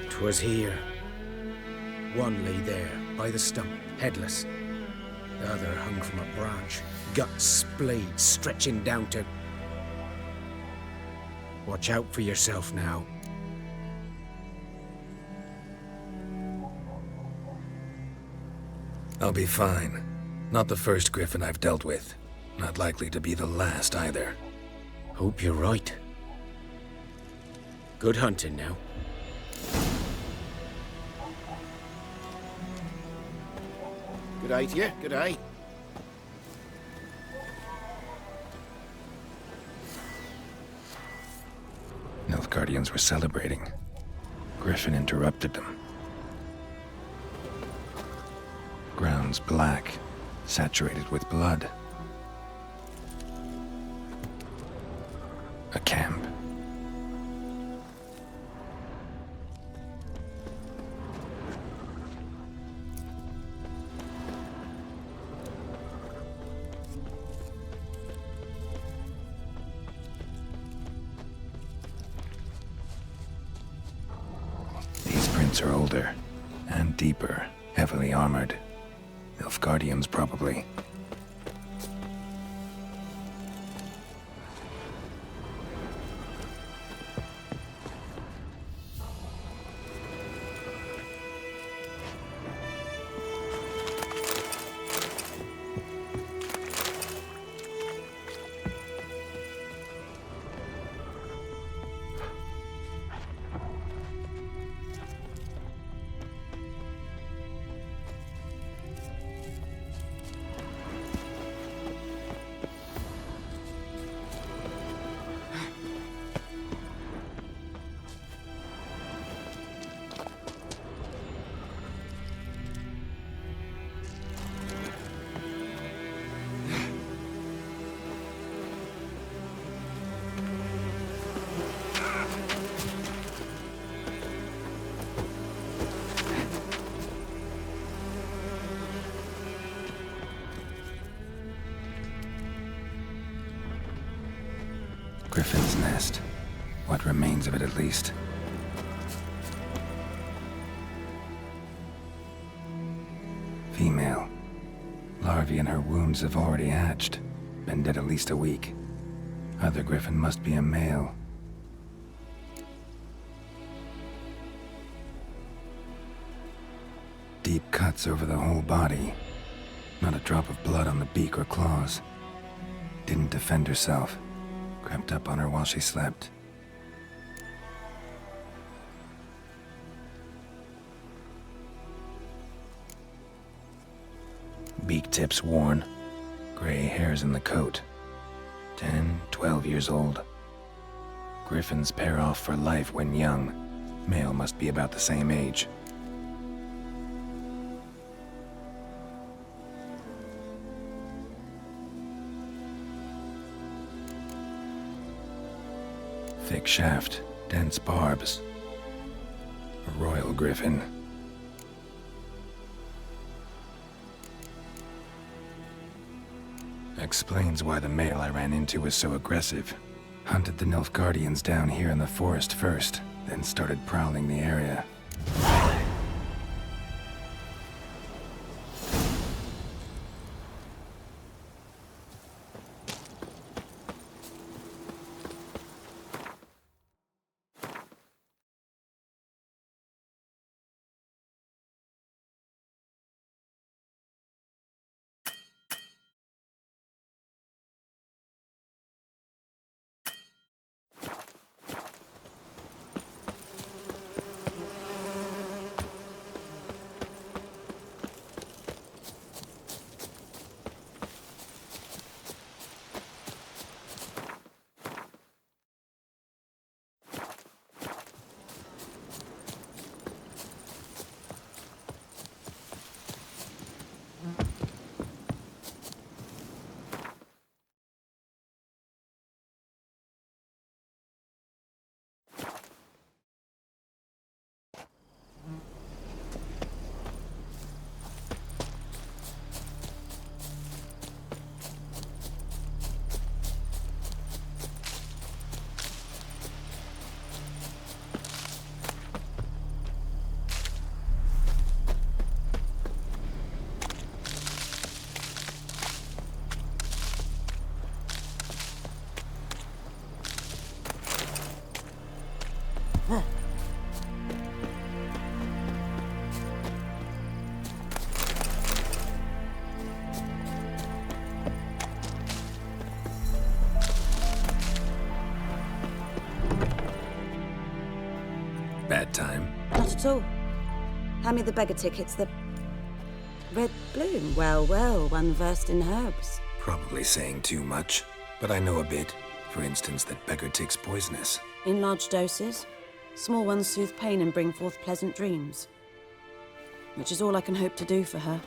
'Twas here. One lay there, by the stump, headless. The other hung from a branch, guts splayed, stretching down to... Watch out for yourself now. I'll be fine. Not the first griffin I've dealt with. Not likely to be the last either. Hope you're right. Good hunting now. Good eye to you, good eye. Nilfgaardians were celebrating. Griffin interrupted them. Ground's black, saturated with blood. A camp. These prints are older and deeper, heavily armored. Nilfgaardians, probably. Griffin's nest. What remains of it, at least. Female. Larvae in her wounds have already hatched. Been dead at least a week. Other griffin must be a male. Deep cuts over the whole body. Not a drop of blood on the beak or claws. Didn't defend herself. Crept up on her while she slept. Beak tips worn. Gray hairs in the coat. 10, 12 years old. Griffins pair off for life when young. Male must be about the same age. Thick shaft, dense barbs. A royal griffin. Explains why the male I ran into was so aggressive. Hunted the Nilfgaardians down here in the forest first, then started prowling the area. Bad time? Not at all. Hand me the beggar tickets, the red bloom. Well, well, one versed in herbs. Probably saying too much, but I know a bit. For instance, that beggar tick's poisonous. In large doses. Small ones soothe pain and bring forth pleasant dreams. Which is all I can hope to do for her.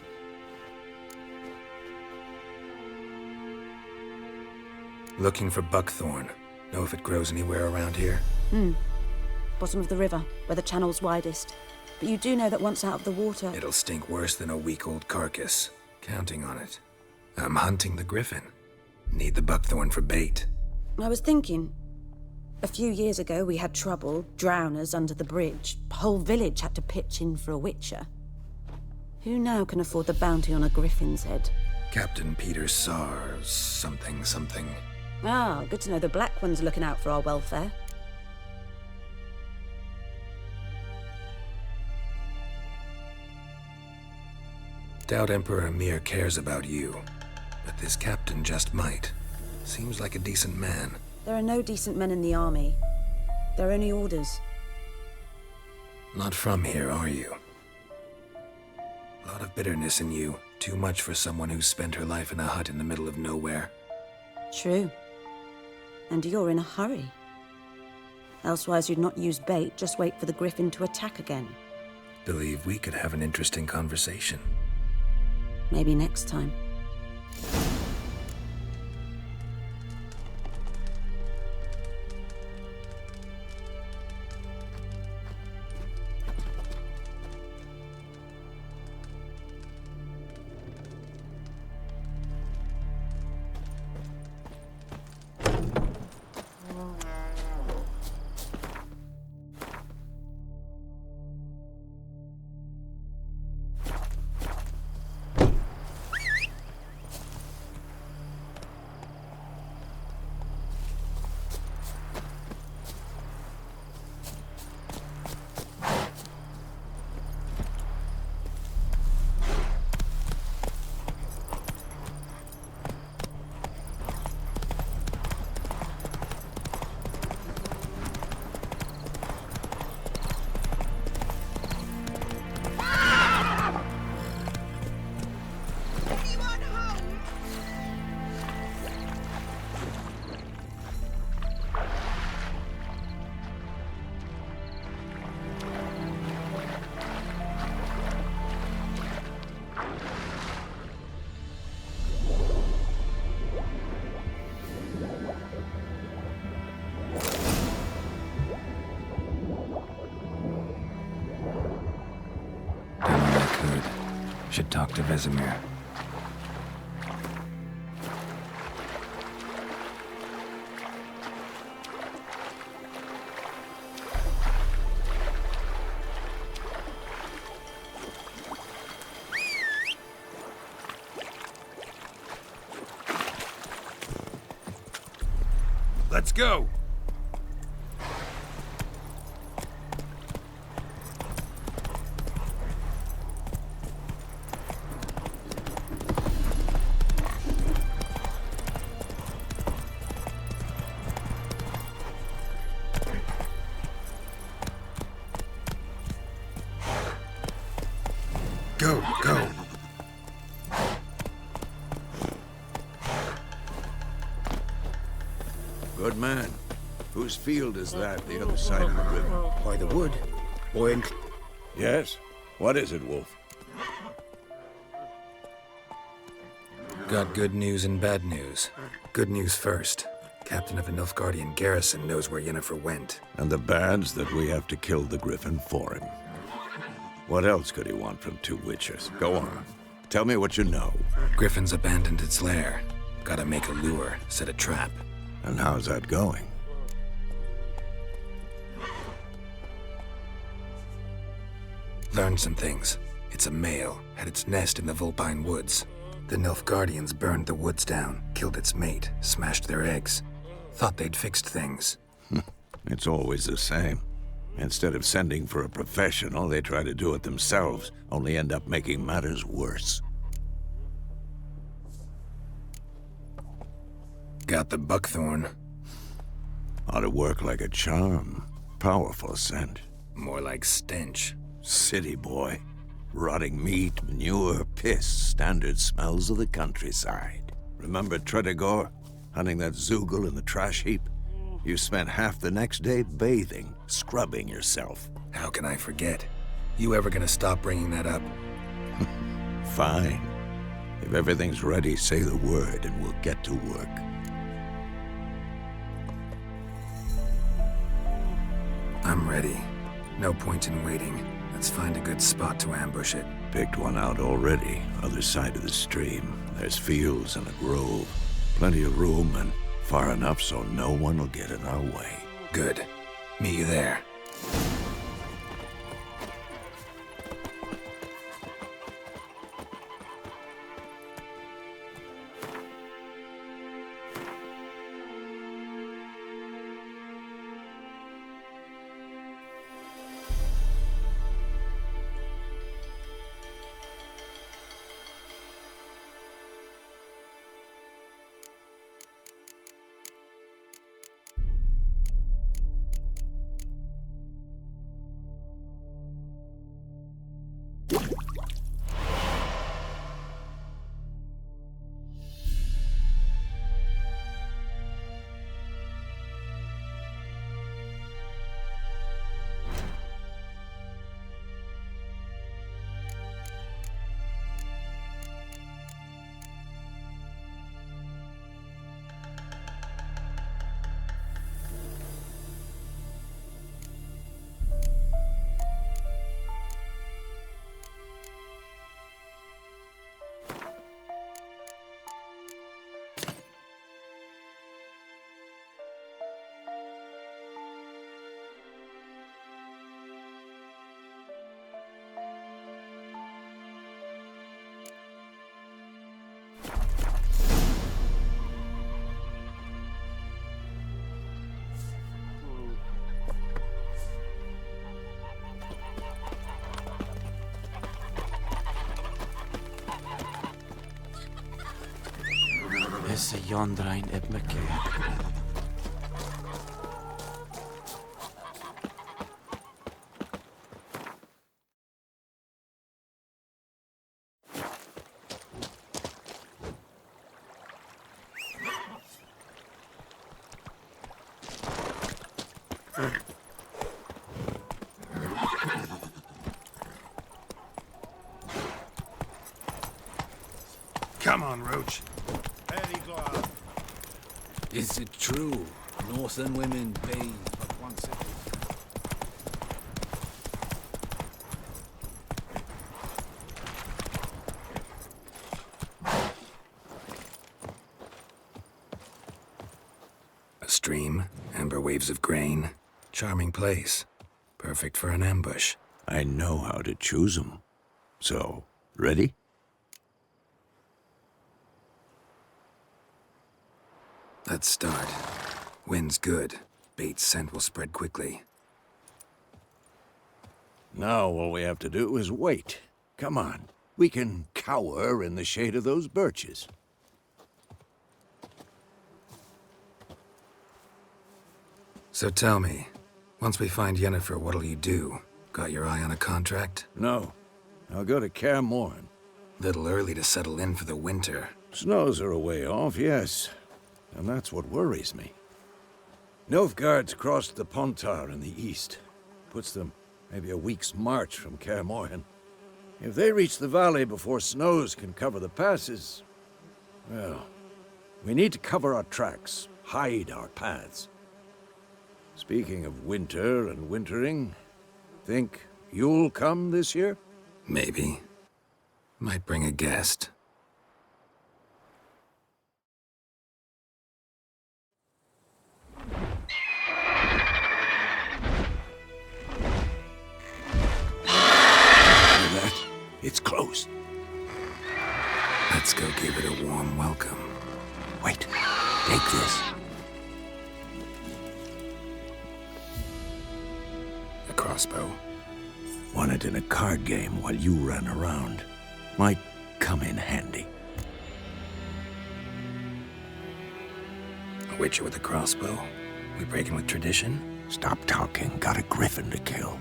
Looking for buckthorn. Know if it grows anywhere around here? Bottom of the river, where the channel's widest. But you do know that once out of the water... It'll stink worse than a week-old carcass. Counting on it. I'm hunting the griffin. Need the buckthorn for bait. I was thinking... A few years ago, we had trouble, drowners under the bridge. The whole village had to pitch in for a witcher. Who now can afford the bounty on a griffin's head? Captain Peter Sars, something. Ah, good to know the Black One's looking out for our welfare. Doubt Emperor Emir cares about you, but this captain just might. Seems like a decent man. There are no decent men in the army. There are only orders. Not from here, are you? A lot of bitterness in you. Too much for someone who spent her life in a hut in the middle of nowhere. True. And you're in a hurry. Elsewise you'd not use bait, just wait for the griffin to attack again. Believe we could have an interesting conversation. Maybe next time. Should talk to Vesemir. Let's go! Go, go! Good man. Whose field is that, the other side of the river? By the wood. Boy and... Yes? What is it, Wolf? Got good news and bad news. Good news first. Captain of the Nilfgaardian garrison knows where Yennefer went. And the bad's that we have to kill the Griffin for him. What else could he want from two witches? Go on. Tell me what you know. Griffin's abandoned its lair. Gotta make a lure, set a trap. And how's that going? Learned some things. It's a male, had its nest in the Vulpine Woods. The Nilfgaardians burned the woods down, killed its mate, smashed their eggs. Thought they'd fixed things. It's always the same. Instead of sending for a professional, they try to do it themselves, only end up making matters worse. Got the buckthorn. Ought to work like a charm. Powerful scent. More like stench. City boy. Rotting meat, manure, piss, standard smells of the countryside. Remember Tredegor? Hunting that Zoogle in the trash heap? You spent half the next day bathing, scrubbing yourself. How can I forget? You ever gonna stop bringing that up? Fine. If everything's ready, say the word and we'll get to work. I'm ready. No point in waiting. Let's find a good spot to ambush it. Picked one out already, other side of the stream. There's fields and a grove. Plenty of room and far enough so no one will get in our way. Good. Meet you there. Is Jondrain Ebmeke. Come on, Roach. Is it true? Northern women bathe but once a week. stream, amber waves of grain. Charming place. Perfect for an ambush. I know how to choose 'em. So, ready? Let's start. Wind's good. Bait's scent will spread quickly. Now all we have to do is wait. Come on. We can cower in the shade of those birches. So tell me, once we find Yennefer, what'll you do? Got your eye on a contract? No. I'll go to Kaer Morhen. Little early to settle in for the winter. Snows are a way off, yes. And that's what worries me. Nilfgaard's crossed the Pontar in the east. Puts them maybe a week's march from Kaer Morhen. If they reach the valley before snows can cover the passes, well, we need to cover our tracks, hide our paths. Speaking of winter and wintering, think you'll come this year? Maybe. Might bring a guest. It's close. Let's go give it a warm welcome. Wait, take this. A crossbow. Won it in a card game while you ran around. Might come in handy. A witcher with a crossbow? We breaking with tradition? Stop talking. Got a griffin to kill.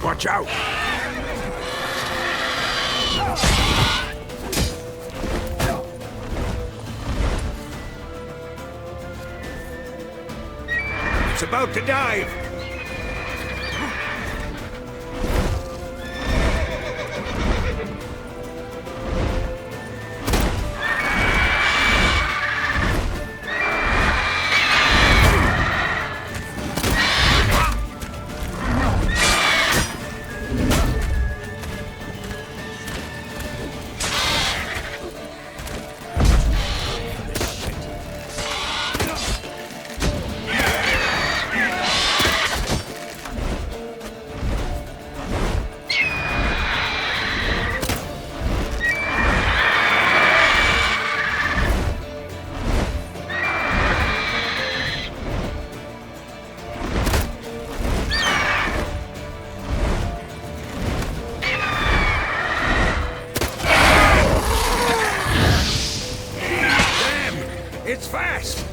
Watch out! It's about to dive! It's fast!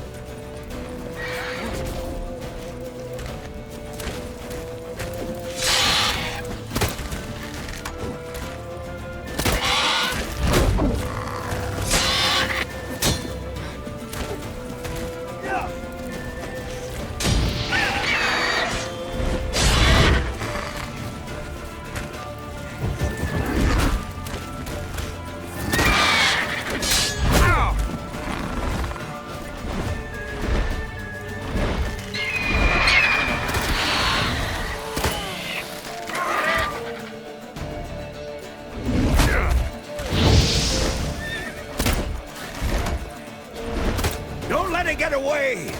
Don't let it get away!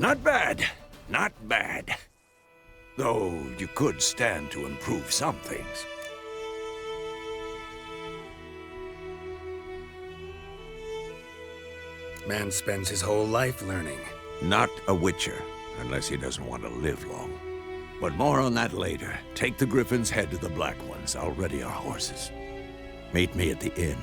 Not bad. Not bad. Though you could stand to improve some things. Man spends his whole life learning. Not a witcher, unless he doesn't want to live long. But more on that later. Take the Griffin's head to the Black Ones. I'll ready our horses. Meet me at the inn.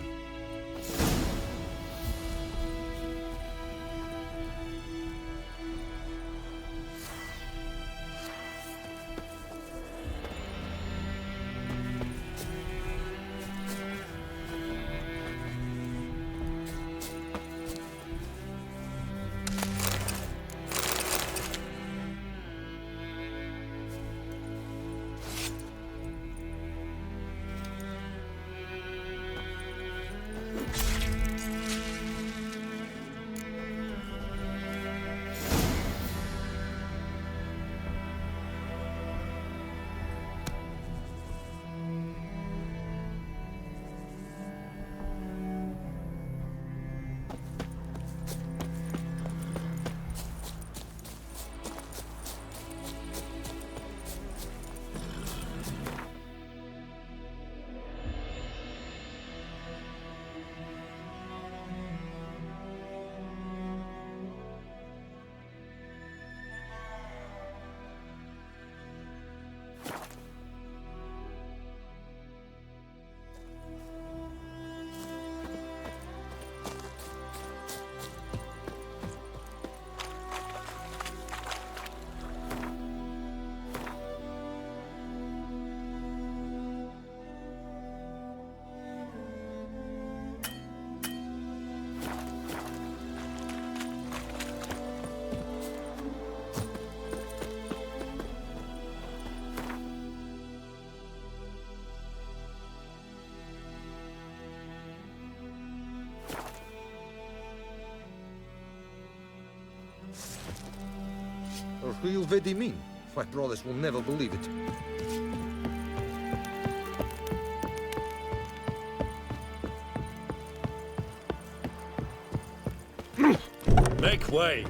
A real Vedimin. My brothers will never believe it. Make way!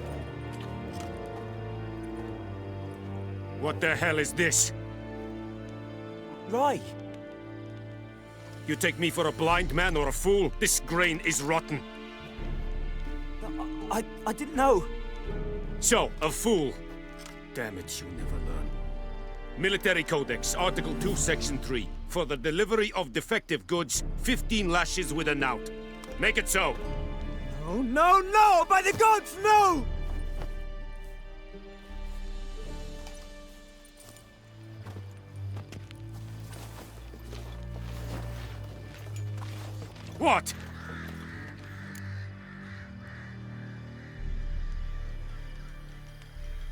What the hell is this? Right. You take me for a blind man or a fool? This grain is rotten. I didn't know. So, a fool. Damn it, you never learn. Military Codex, Article 2, Section 3. For the delivery of defective goods, 15 lashes with a knout. Make it so. Oh, no, no! By the gods, no! What?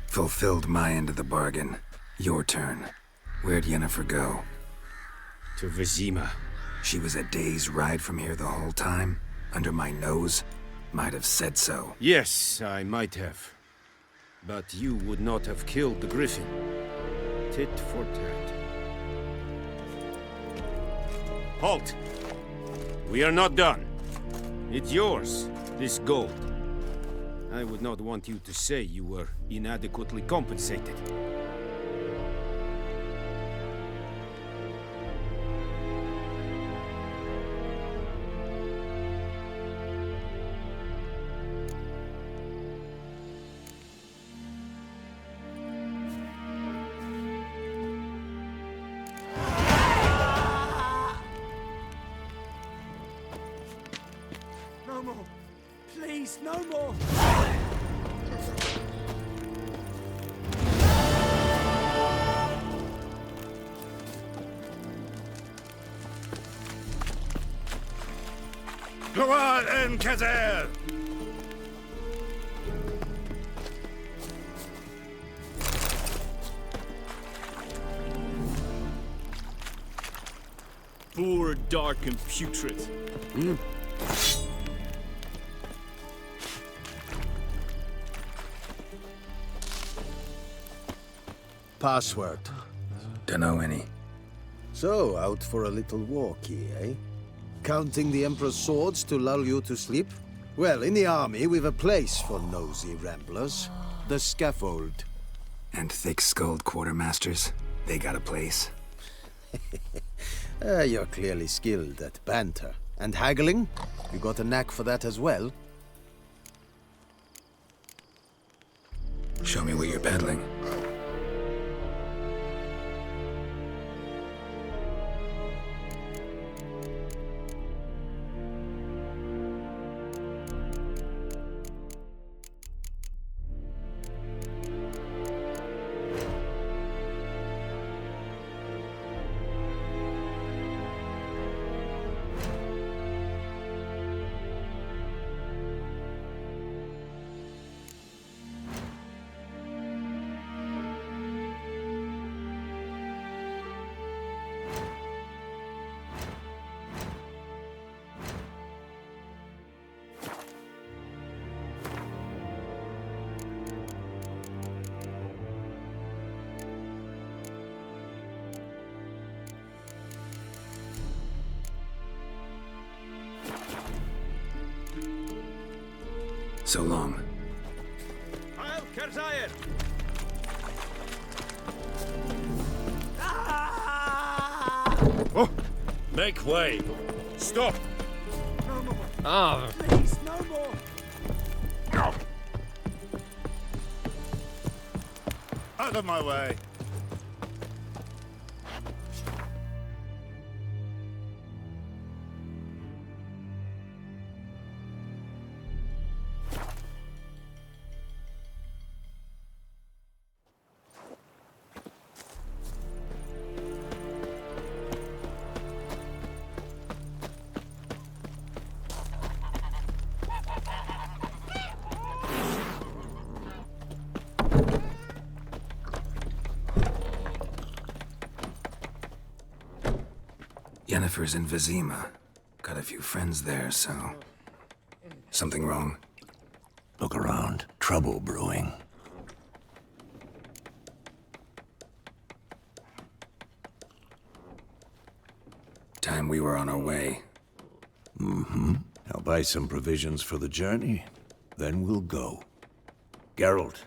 Fulfilled my end of the bargain. Your turn. Where'd Yennefer go? To Vizima. She was a day's ride from here the whole time? Under my nose? Might have said so. Yes, I might have. But you would not have killed the Griffin. Tit for tat. Halt! We are not done. It's yours, this gold. I would not want you to say you were inadequately compensated. No more. Please, no more. Gloire en Kazer! Poor, dark, and putrid. Password. Dunno any. So, out for a little walkie, eh? Counting the Emperor's swords to lull you to sleep? Well, in the army, we've a place for nosy ramblers. The scaffold. And thick-skulled quartermasters, they got a place. You're clearly skilled at banter. And haggling? You got a knack for that as well? Show me what you're peddling. So long. Oh, make way. Stop. No more. Ah. Please, no more. No. Out of my way. Yennefer's in Vizima. Got a few friends there, so... Something wrong? Look around. Trouble brewing. Time we were on our way. Mm-hmm. I'll buy some provisions for the journey. Then we'll go. Geralt,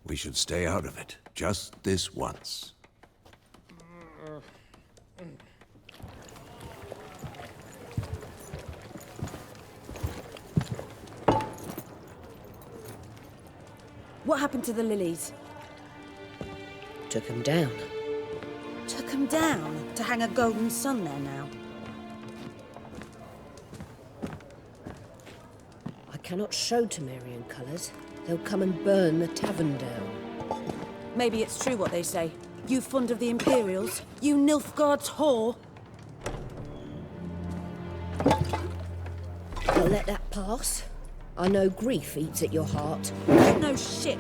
we should stay out of it. Just this once. What happened to the lilies? Took him down. Took them down to hang a golden sun there now. I cannot show Temerian colours. They'll come and burn the tavern down. Maybe it's true what they say. You fond of the Imperials? You Nilfgaard's whore? I'll let that pass. I know grief eats at your heart. You know shit.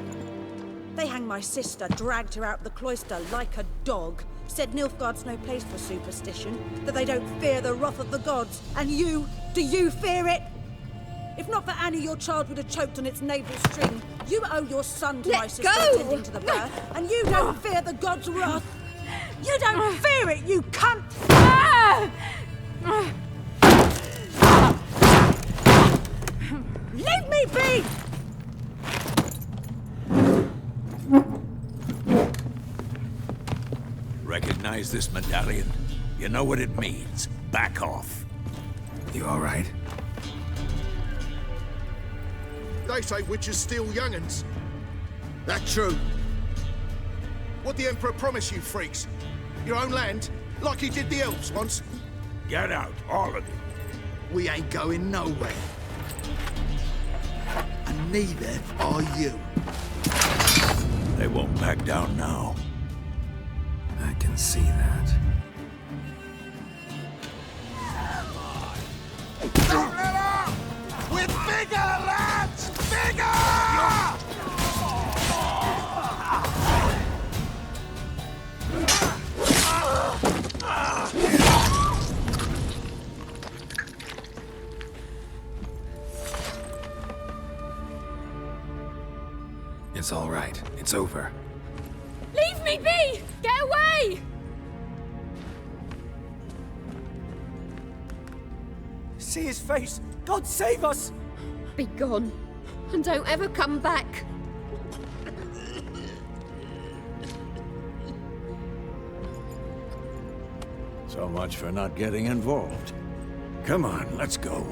They hanged my sister, dragged her out the cloister like a dog. Said Nilfgaard's no place for superstition, that they don't fear the wrath of the gods. And you, do you fear it? If not for Annie, your child would have choked on its navel string. You owe your son to my sister attending to the birth, and you don't fear the gods' wrath. You don't fear it, you cunt! Leave me be! Recognize this medallion? You know what it means. Back off. You all right? They say witches steal young'uns. That true? What the Emperor promise you, freaks? Your own land? Like he did the elves once? Get out, all of you. We ain't going nowhere. And neither are you. They won't back down now. I can see that. Don't let up! We're bigger, lads! Bigger! It's all right. It's over. Leave me be! Get away! See his face! God save us! Be gone, and don't ever come back. So much for not getting involved. Come on, let's go.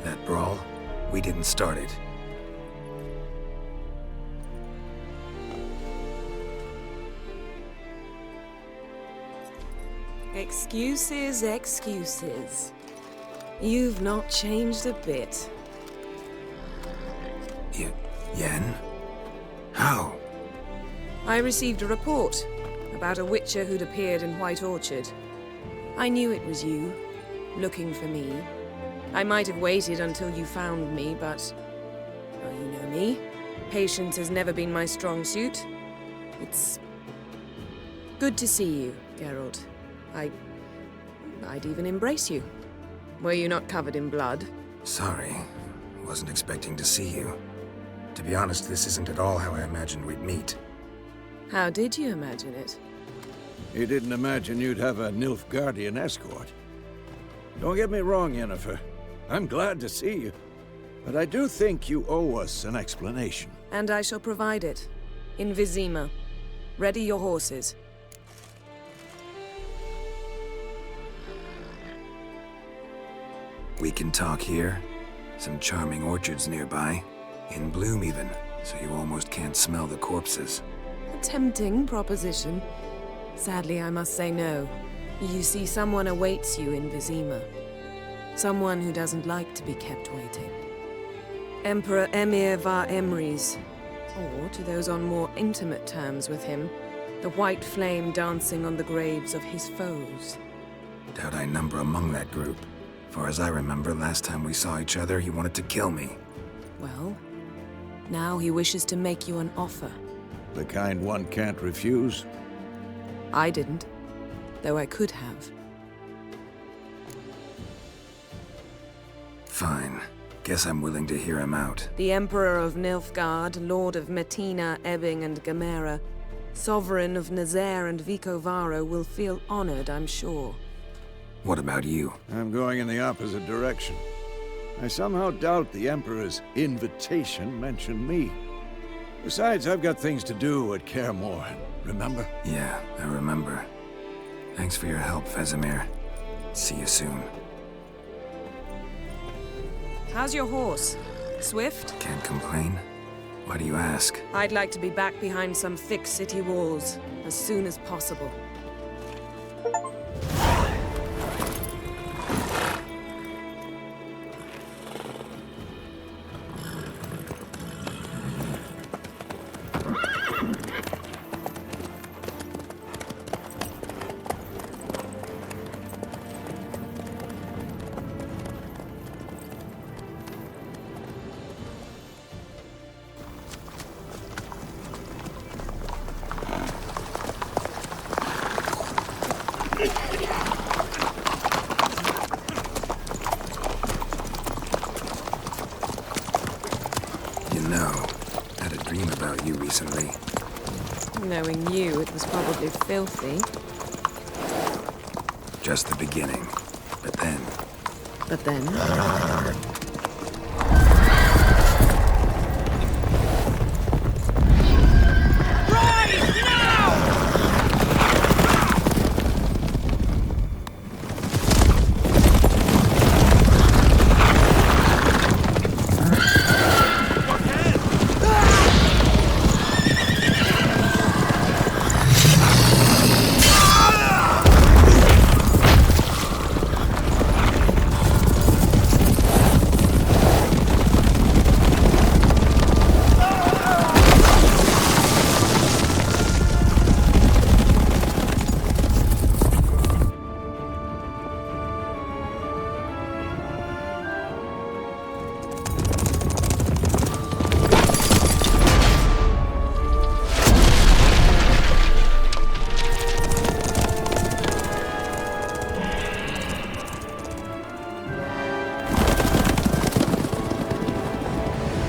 That brawl, we didn't start it. Excuses, excuses. You've not changed a bit. Yen? How? I received a report about a witcher who'd appeared in White Orchard. I knew it was you, looking for me. I might have waited until you found me, but... well, you know me. Patience has never been my strong suit. It's... good to see you, Geralt. I'd even embrace you. Were you not covered in blood? Sorry. Wasn't expecting to see you. To be honest, this isn't at all how I imagined we'd meet. How did you imagine it? You didn't imagine you'd have a Nilfgaardian escort. Don't get me wrong, Yennefer. I'm glad to see you. But I do think you owe us an explanation. And I shall provide it. In Vizima. Ready your horses. We can talk here. Some charming orchards nearby. In bloom even, so you almost can't smell the corpses. A tempting proposition. Sadly, I must say no. You see, someone awaits you in Vizima. Someone who doesn't like to be kept waiting. Emperor Emir Vahreox, or to those on more intimate terms with him, the white flame dancing on the graves of his foes. Doubt I number among that group. Far as I remember, last time we saw each other, he wanted to kill me. Well, now he wishes to make you an offer. The kind one can't refuse? I didn't, though I could have. Fine. Guess I'm willing to hear him out. The Emperor of Nilfgaard, Lord of Metina, Ebbing, and Gamera, Sovereign of Nazaire and Vicovaro will feel honored, I'm sure. What about you? I'm going in the opposite direction. I somehow doubt the Emperor's invitation mentioned me. Besides, I've got things to do at Kaer Morhen, remember? Yeah, I remember. Thanks for your help, Vesemir. See you soon. How's your horse? Swift? Can't complain. Why do you ask? I'd like to be back behind some thick city walls as soon as possible. Recently. Knowing you, it was probably filthy. Just the beginning. But then... But then?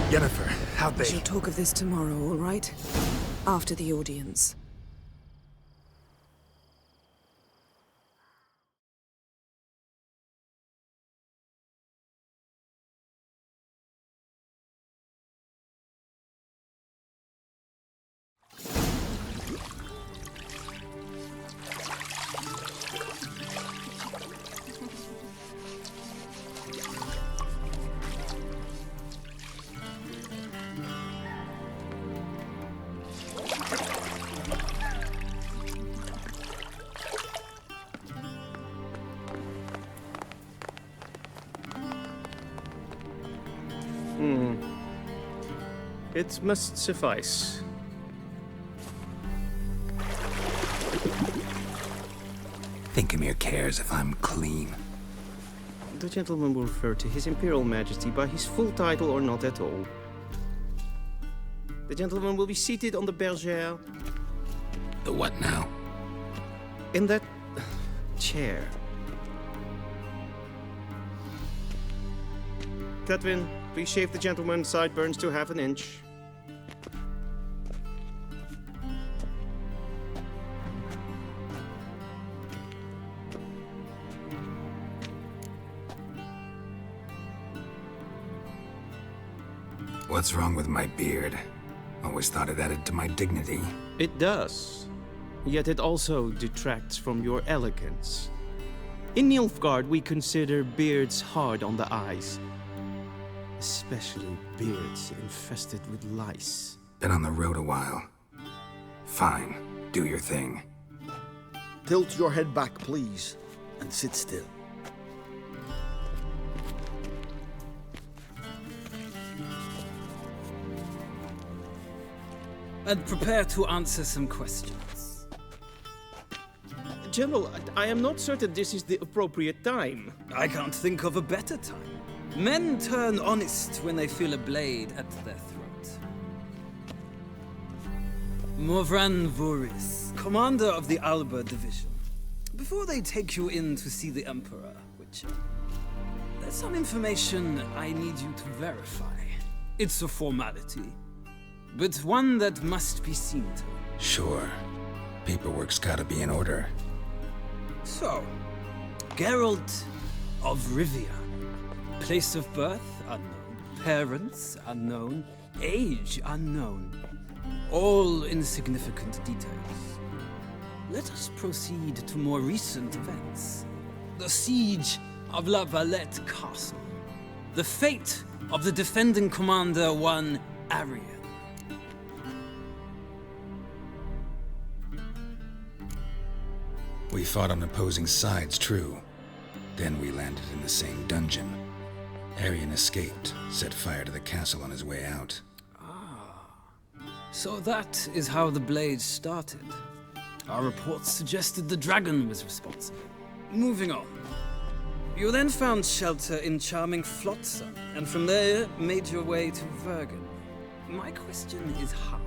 Yennefer, how'd they... We shall talk of this tomorrow, all right? After the audience. It must suffice. Thinkamere cares if I'm clean. The gentleman will refer to His Imperial Majesty by his full title or not at all. The gentleman will be seated on the bergère. The what now? In that chair. Catwin, please shave the gentleman's sideburns to half an inch. What's wrong with my beard? Always thought it added to my dignity. It does. Yet it also detracts from your elegance. In Nilfgaard, we consider beards hard on the eyes. Especially beards infested with lice. Been on the road a while. Fine, do your thing. Tilt your head back, please, and sit still. And prepare to answer some questions. General, I am not certain this is the appropriate time. I can't think of a better time. Men turn honest when they feel a blade at their throat. Morvran Voris, commander of the Alba Division. Before they take you in to see the Emperor, Witcher, there's some information I need you to verify. It's a formality, but one that must be seen to. Sure. Paperwork's gotta be in order. So, Geralt of Rivia. Place of birth, unknown. Parents, unknown. Age, unknown. All insignificant details. Let us proceed to more recent events. The siege of La Valette Castle. The fate of the defending commander, one Arian. We fought on opposing sides, true. Then we landed in the same dungeon. Arian escaped, set fire to the castle on his way out. So that is how the blade started. Our reports suggested the dragon was responsible. Moving on. You then found shelter in charming Flotsam, and from there made your way to Vergen. My question is how?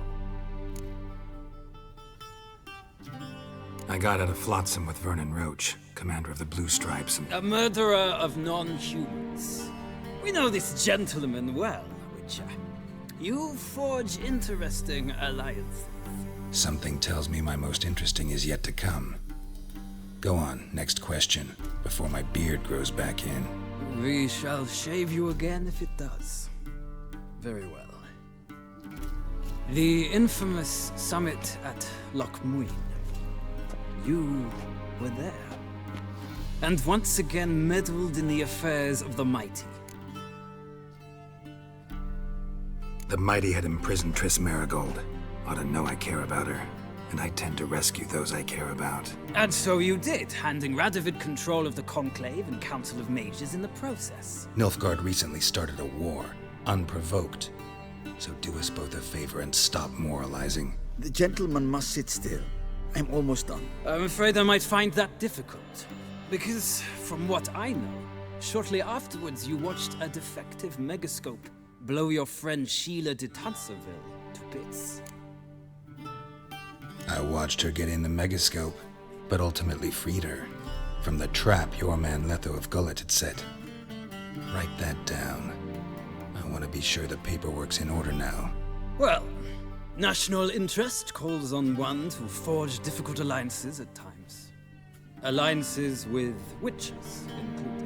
I got out of Flotsam with Vernon Roach, commander of the Blue Stripes, and... A murderer of non-humans. We know this gentleman well, Witcher. You forge interesting alliances. Something tells me my most interesting is yet to come. Go on, next question, before my beard grows back in. We shall shave you again if it does. Very well. The infamous summit at Loch Muin. You were there. And once again meddled in the affairs of the mighty. The mighty had imprisoned Triss Marigold. Ought to know I care about her, and I tend to rescue those I care about. And so you did, handing Radovid control of the Conclave and Council of Mages in the process. Nilfgaard recently started a war, unprovoked. So do us both a favor and stop moralizing. The gentleman must sit still. I'm almost done. I'm afraid I might find that difficult. Because, from what I know, shortly afterwards you watched a defective megascope blow your friend Sheila de Tanserville to bits. I watched her get in the megascope, but ultimately freed her from the trap your man Letho of Gullet had set. Write that down. I want to be sure the paperwork's in order now. Well, national interest calls on one to forge difficult alliances at times. Alliances with witches included.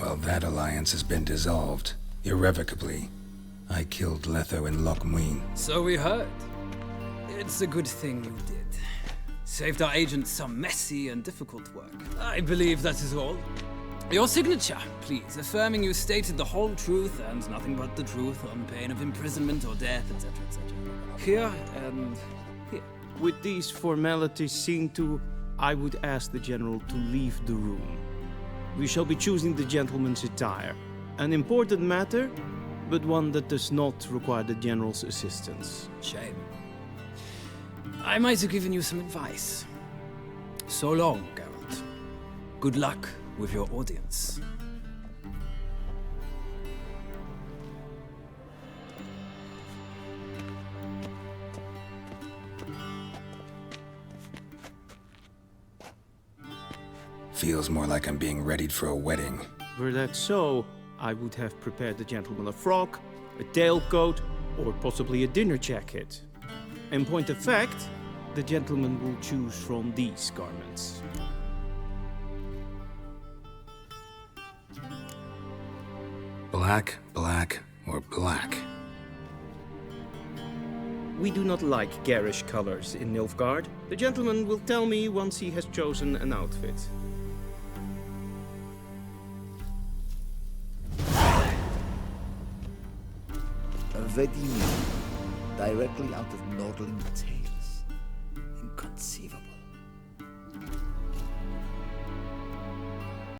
Well, that alliance has been dissolved, irrevocably. I killed Letho in Loch Muin. So we heard. It's a good thing you did. Saved our agents some messy and difficult work. I believe that is all. Your signature, please, affirming you stated the whole truth and nothing but the truth on pain of imprisonment or death, etc., etc. Here and here. With these formalities seen to, I would ask the General to leave the room. We shall be choosing the gentleman's attire. An important matter, but one that does not require the General's assistance. Shame. I might have given you some advice. So long, Geralt. Good luck with your audience. Feels more like I'm being readied for a wedding. Were that so, I would have prepared the gentleman a frock, a tailcoat, or possibly a dinner jacket. In point of fact, the gentleman will choose from these garments. Black, black, or black? We do not like garish colors in Nilfgaard. The gentleman will tell me once he has chosen an outfit. Vedimi, directly out of Nordling tales. Inconceivable.